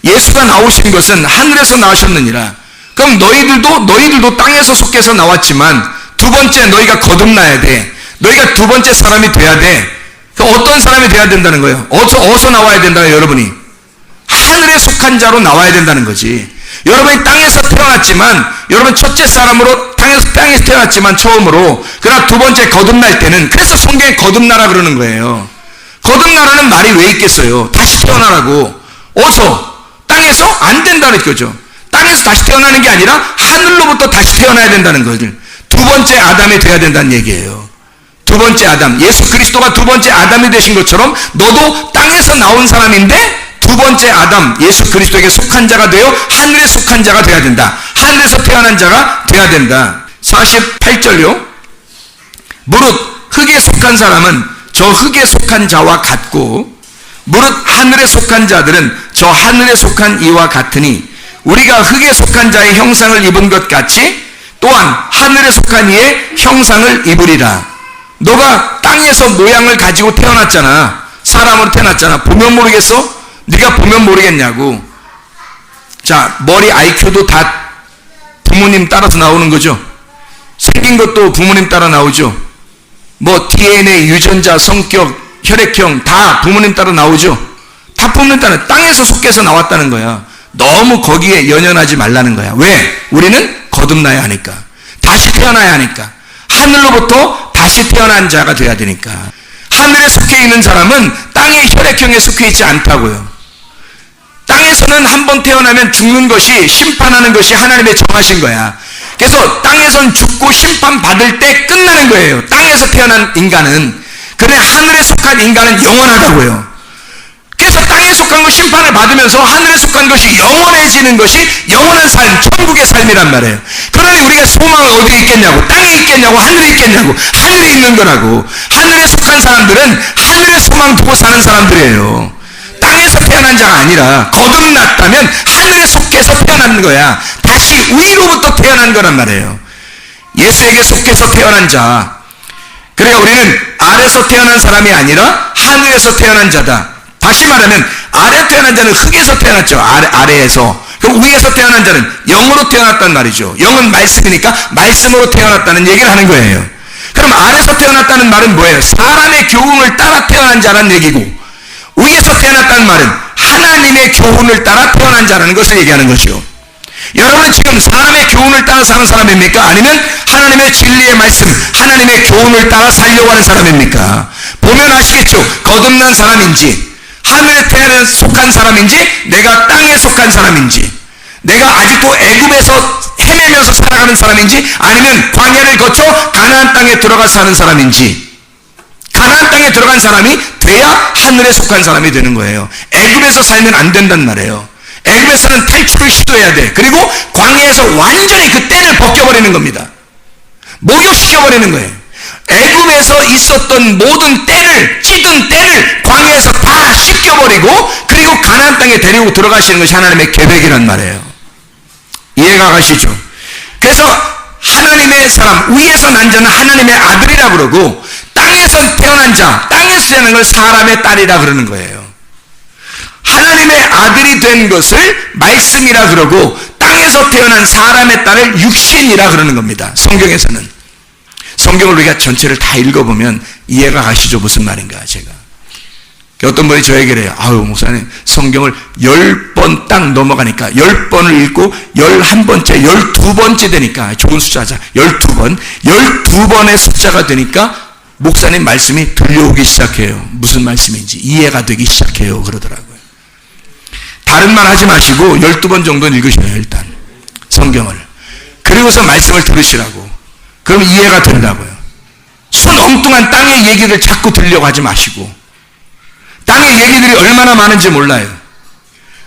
예수가 나오신 것은 하늘에서 나오셨느니라. 그럼 너희들도 땅에서 속해서 나왔지만 두 번째 너희가 거듭나야 돼. 너희가 두 번째 사람이 돼야 돼. 그럼 어떤 사람이 돼야 된다는 거예요? 어디서 나와야 된다고요, 여러분이? 하늘에 속한 자로 나와야 된다는 거지. 여러분이 땅에서 태어났지만, 여러분 첫째 사람으로 땅에서 태어났지만 처음으로, 그러나 두 번째 거듭날 때는, 그래서 성경에 거듭나라 그러는 거예요. 거듭나라는 말이 왜 있겠어요? 다시 태어나라고. 어디서? 땅에서? 안 된다는 거죠. 땅에서 다시 태어나는 게 아니라 하늘로부터 다시 태어나야 된다는 거죠. 두 번째 아담이 돼야 된다는 얘기예요. 두 번째 아담, 예수 그리스도가 두 번째 아담이 되신 것처럼 너도 땅에서 나온 사람인데 두 번째 아담, 예수 그리스도에게 속한 자가 되어 하늘에 속한 자가 되어야 된다. 하늘에서 태어난 자가 되어야 된다. 48절요. 무릇 흙에 속한 사람은 저 흙에 속한 자와 같고 무릇 하늘에 속한 자들은 저 하늘에 속한 이와 같으니 우리가 흙에 속한 자의 형상을 입은 것 같이 또한 하늘에 속한 이의 형상을 입으리라. 너가 땅에서 모양을 가지고 태어났잖아. 사람으로 태어났잖아. 보면 모르겠어? 네가 보면 모르겠냐고. 자, 머리 IQ도 다 부모님 따라서 나오는 거죠. 생긴 것도 부모님 따라 나오죠. 뭐 DNA, 유전자, 성격, 혈액형 다 부모님 따라 나오죠. 다 부모님 따라 땅에서 속해서 나왔다는 거야. 너무 거기에 연연하지 말라는 거야. 왜? 우리는 거듭나야 하니까. 다시 태어나야 하니까. 하늘로부터 다시 태어난 자가 돼야 되니까. 하늘에 속해 있는 사람은 땅의 혈액형에 속해 있지 않다고요. 땅에서는 한번 태어나면 죽는 것이, 심판하는 것이 하나님의 정하신 거야. 그래서 땅에서는 죽고 심판받을 때 끝나는 거예요. 땅에서 태어난 인간은. 그런데 하늘에 속한 인간은 영원하다고요. 그래서 땅에 속한 것 심판을 받으면서 하늘에 속한 것이 영원해지는 것이 영원한 삶, 천국의 삶이란 말이에요. 그러니 우리가 소망을 어디에 있겠냐고, 땅에 있겠냐고, 하늘에 있겠냐고. 하늘에 있는 거라고. 하늘에 속한 사람들은 하늘에 소망 두고 사는 사람들이에요. 땅에서 태어난 자가 아니라 거듭났다면 하늘에 속해서 태어난 거야. 다시 위로부터 태어난 거란 말이에요. 예수에게 속해서 태어난 자. 그러니까 우리는 아래에서 태어난 사람이 아니라 하늘에서 태어난 자다. 다시 말하면 아래에 태어난 자는 흙에서 태어났죠. 아래에서. 그럼 위에서 태어난 자는 영으로 태어났단 말이죠. 영은 말씀이니까 말씀으로 태어났다는 얘기를 하는 거예요. 그럼 아래에서 태어났다는 말은 뭐예요? 사람의 교훈을 따라 태어난 자라는 얘기고, 위에서 태어났다는 말은 하나님의 교훈을 따라 태어난 자라는 것을 얘기하는 거죠. 여러분은 지금 사람의 교훈을 따라 사는 사람입니까? 아니면 하나님의 진리의 말씀, 하나님의 교훈을 따라 살려고 하는 사람입니까? 보면 아시겠죠? 거듭난 사람인지, 하늘에 태어난 속한 사람인지, 내가 땅에 속한 사람인지, 내가 아직도 애굽에서 헤매면서 살아가는 사람인지, 아니면 광야를 거쳐 가나안 땅에 들어가 사는 사람인지. 가나안 땅에 들어간 사람이 돼야 하늘에 속한 사람이 되는 거예요. 애굽에서 살면 안 된단 말이에요. 애굽에서는 탈출을 시도해야 돼. 그리고 광야에서 완전히 그 때를 벗겨버리는 겁니다. 목욕시켜버리는 거예요. 애굽에서 있었던 모든 때를, 찌든 때를 광야에서 다 씻겨버리고, 그리고 가나안 땅에 데리고 들어가시는 것이 하나님의 계획이란 말이에요. 이해가 가시죠? 그래서 하나님의 사람, 위에서 난 자는 하나님의 아들이라 그러고, 땅에서 태어난 자, 땅에서 태어난 걸 사람의 딸이라 그러는 거예요. 하나님의 아들이 된 것을 말씀이라 그러고, 땅에서 태어난 사람의 딸을 육신이라 그러는 겁니다. 성경에서는. 성경을 우리가 전체를 다 읽어보면 이해가 가시죠? 무슨 말인가, 제가. 어떤 분이 저에게 그래요. 아유, 목사님, 성경을 10번 딱 넘어가니까, 10번을 읽고 11번째, 12번째 되니까, 좋은 숫자자, 12번, 12번의 숫자가 되니까, 목사님 말씀이 들려오기 시작해요. 무슨 말씀인지 이해가 되기 시작해요. 그러더라고요. 다른 말 하지 마시고 12번 정도는 읽으셔요. 일단 성경을. 그리고서 말씀을 들으시라고. 그럼 이해가 된다고요. 순 엉뚱한 땅의 얘기를 자꾸 들으려고 하지 마시고. 땅의 얘기들이 얼마나 많은지 몰라요.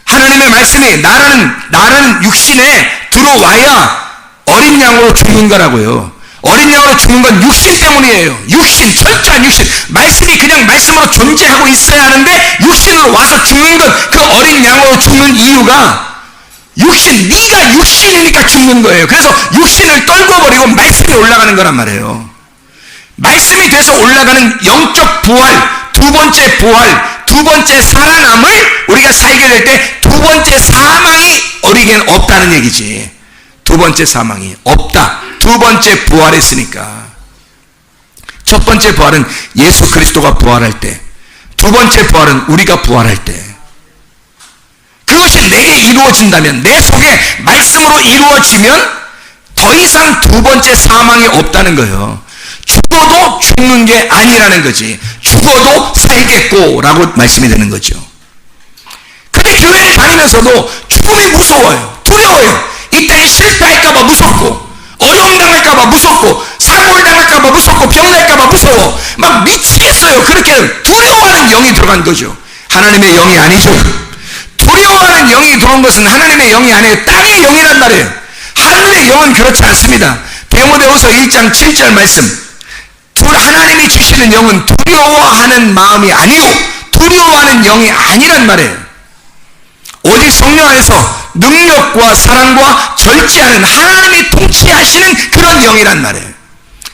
하나님의 말씀이 나라는 육신에 들어와야 어린 양으로 죽는 거라고요. 어린 양으로 죽는 건 육신 때문이에요. 육신, 철저한 육신. 말씀이 그냥 말씀으로 존재하고 있어야 하는데 육신으로 와서 죽는 건, 그 어린 양으로 죽는 이유가 육신, 네가 육신이니까 죽는 거예요. 그래서 육신을 떨궈버리고 말씀이 올라가는 거란 말이에요. 말씀이 돼서 올라가는 영적 부활, 두 번째 부활, 두 번째 살아남을 우리가 살게 될 때 두 번째 사망이 우리에겐 없다는 얘기지. 두 번째 사망이 없다. 두 번째 부활했으니까. 첫 번째 부활은 예수 그리스도가 부활할 때, 두 번째 부활은 우리가 부활할 때. 그것이 내게 이루어진다면, 내 속에 말씀으로 이루어지면 더 이상 두 번째 사망이 없다는 거예요. 죽어도 죽는 게 아니라는 거지. 죽어도 살겠고 라고 말씀이 되는 거죠. 근데 교회를 다니면서도 죽음이 무서워요. 두려워요. 이 땅에 실패할까봐 무섭고, 어려움 당할까봐 무섭고, 사고를 당할까봐 무섭고, 병날까봐 무서워. 막 미치겠어요. 그렇게 두려워하는 영이 들어간 거죠. 하나님의 영이 아니죠. 두려워하는 영이 들어온 것은 하나님의 영이 아니에요. 땅의 영이란 말이에요. 하늘의 영은 그렇지 않습니다. 디모데후서 1장 7절 말씀. 하나님이 주시는 영은 두려워하는 마음이 아니요, 두려워하는 영이 아니란 말이에요. 오직 성령 안에서 능력과 사랑과 절제하는, 하나님이 통치하시는 그런 영이란 말이에요.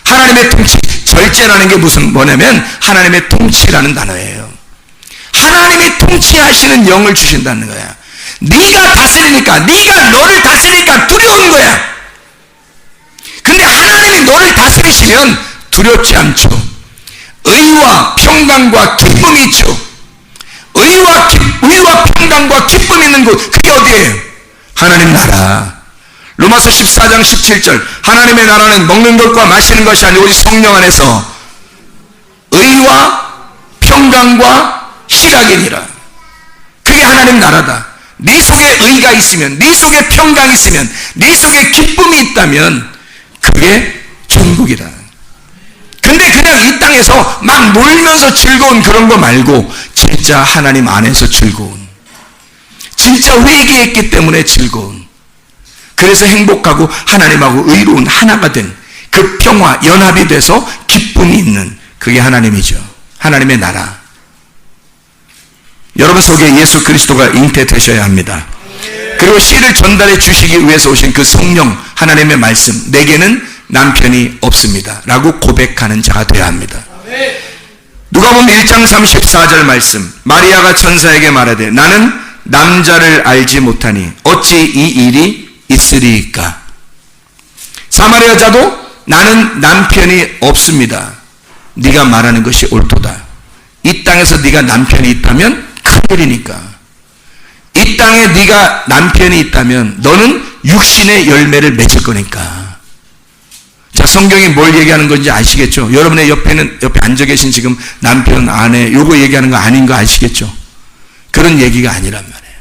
하나님의 통치, 절제라는 게 뭐냐면 하나님의 통치라는 단어예요. 하나님이 통치하시는 영을 주신다는 거야. 네가 다스리니까, 네가 너를 다스리니까 두려운 거야. 근데 하나님이 너를 다스리시면 두렵지 않죠. 의와 평강과 기쁨이 있죠. 의와 평강과 기쁨이 있는 곳, 그게 어디예요? 하나님 나라. 로마서 14장 17절. 하나님의 나라는 먹는 것과 마시는 것이 아니고 오직 성령 안에서 의와 평강과 희락이니라. 그게 하나님 나라다. 네 속에 의가 있으면, 네 속에 평강이 있으면, 네 속에 기쁨이 있다면 그게 천국이다. 근데 그냥 이 땅에서 막 놀면서 즐거운 그런 거 말고 진짜 하나님 안에서 즐거운, 진짜 회개했기 때문에 즐거운, 그래서 행복하고 하나님하고 의로운 하나가 된 그 평화, 연합이 돼서 기쁨이 있는, 그게 하나님이죠. 하나님의 나라. 여러분 속에 예수 그리스도가 잉태되셔야 합니다. 그리고 씨를 전달해 주시기 위해서 오신 그 성령, 하나님의 말씀, 내게는 남편이 없습니다 라고 고백하는 자가 되어야 합니다. 누가복음 1장 34절 말씀. 마리아가 천사에게 말하되 나는 남자를 알지 못하니 어찌 이 일이 있으리이까. 사마리아 여자도 나는 남편이 없습니다. 네가 말하는 것이 옳도다. 이 땅에서 네가 남편이 있다면 큰일이니까. 이 땅에 네가 남편이 있다면 너는 육신의 열매를 맺을 거니까. 자, 성경이 뭘 얘기하는 건지 아시겠죠? 여러분의 옆에 앉아 계신 지금 남편, 아내, 요거 얘기하는 거 아닌 거 아시겠죠? 그런 얘기가 아니란 말이에요.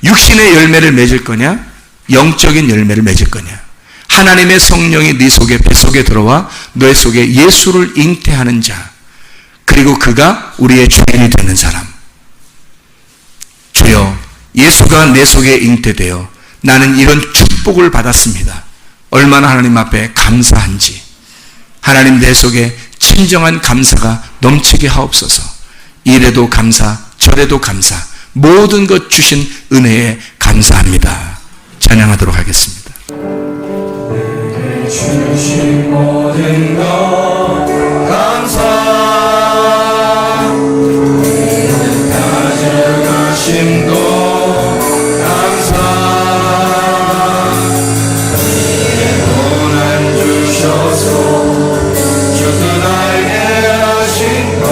육신의 열매를 맺을 거냐? 영적인 열매를 맺을 거냐? 하나님의 성령이 네 속에, 뱃속에 들어와 너의 속에 예수를 잉태하는 자, 그리고 그가 우리의 주인이 되는 사람. 주여, 예수가 내 속에 잉태되어 나는 이런 축복을 받았습니다. 얼마나 하나님 앞에 감사한지. 하나님 내 속에 진정한 감사가 넘치게 하옵소서. 이래도 감사, 저래도 감사, 모든 것 주신 은혜에 감사합니다. 찬양하도록 하겠습니다. 주신 모든 것 감사, 가져가심도 감사, 고난 주셔서 주도 알게 하신 것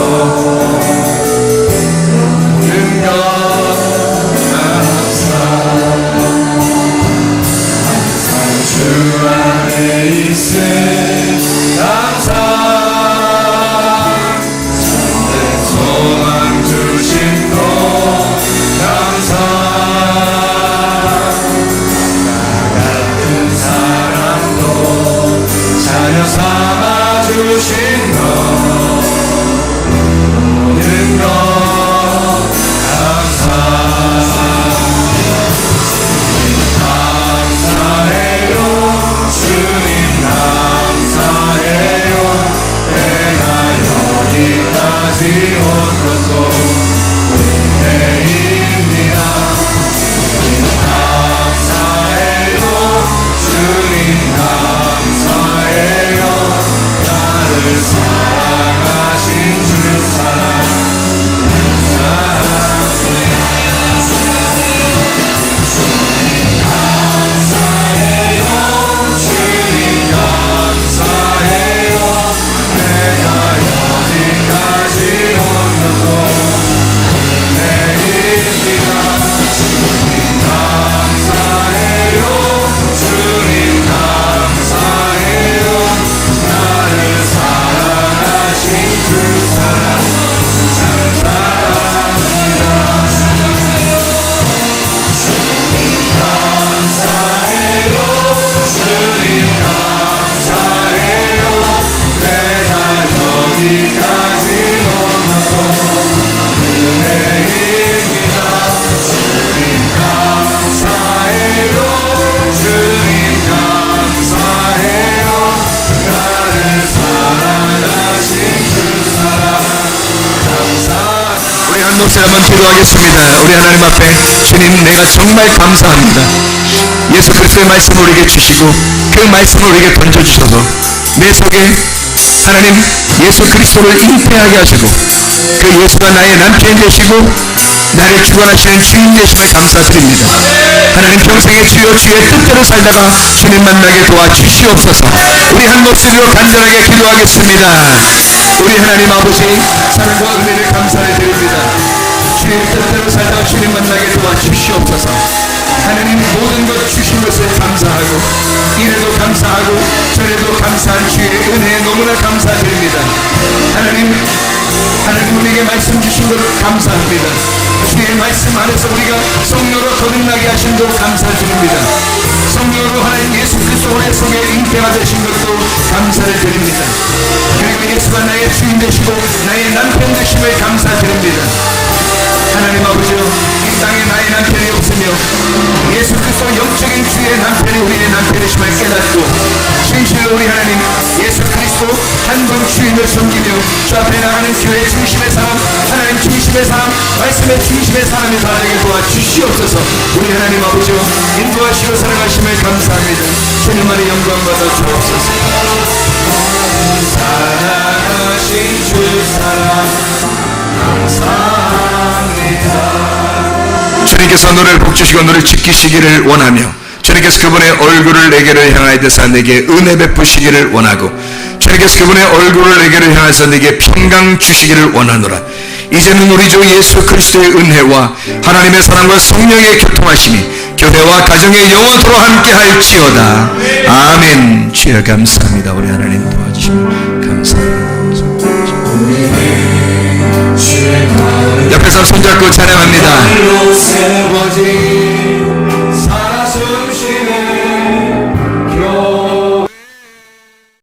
모든 것 감사, 항상 주 안에 있음 감사, 참된 소망 주신 것 감사, 나 같은 사람도 자녀 삼아 주신 것 모든 것 감사, 감사해요 주님. 목소리 한번 기도하겠습니다. 우리 하나님 앞에 주님, 내가 정말 감사합니다. 예수 그리스도의 말씀을 우리에게 주시고 그 말씀을 우리에게 던져주셔서 내 속에 하나님 예수 그리스도를 잉태하게 하시고 그 예수가 나의 남편 되시고 나를 주관하시는 주인 되심을 감사드립니다. 하나님 평생에 주여 주의 뜻대로 살다가 주님 만나게 도와주시옵소서. 우리 한 목소리로 간절하게 기도하겠습니다. 우리 하나님 아버지 사랑과 은혜를 감사를 드립니다. 주의 뜻대로 살다가 주님 만나게 도와주시옵소서. 하나님 모든 것 주신 것을 감사하고 이래도 감사하고 저래도 감사한 주의 은혜에 너무나 감사드립니다. 하나님 우리에게 말씀 주신 것을 감사합니다. 주의 말씀 안에서 우리가 성령으로 거듭나게 하신 것 감사드립니다. 성령으로 하나님 예수 그리스도 우리 속에 잉태가 되신 것도 감사를 드립니다. 그리고 예수가 나의 주인 되시고 나의 남편 되심을 감사드립니다. 하나님 아버지요, 이 땅에 나의 남편이 없으며 예수 그리스도 영적인 주의 남편이 우리의 남편이심을 깨닫고 진실로 우리 하나님 예수 그리스도 한 분 주인을 섬기며 주 앞에 나가는 교회 중심의 사람, 하나님 중심의 사람, 말씀의 중심의 사람이 되게 도와주시옵소서. 우리 하나님 아버지요, 인도하시고 살아가심을 감사합니다. 주님만의 영광 받아 주옵소서. 살아가신 주 사랑 감사합니다. 주님께서 너를 복주시고 너를 지키시기를 원하며 주님께서 그분의 얼굴을 내게로 향하여서 내게 은혜 베푸시기를 원하고 주님께서 그분의 얼굴을 내게로 향하여서 내게 평강 주시기를 원하노라. 이제는 우리 주 예수 그리스도의 은혜와 하나님의 사랑과 성령의 교통하심이 교회와 가정에 영원토록 함께할지어다. 아멘. 주여 감사합니다. 우리 하나님 도와주시면 감사합니다. 옆에서 손잡고 찬양합니다.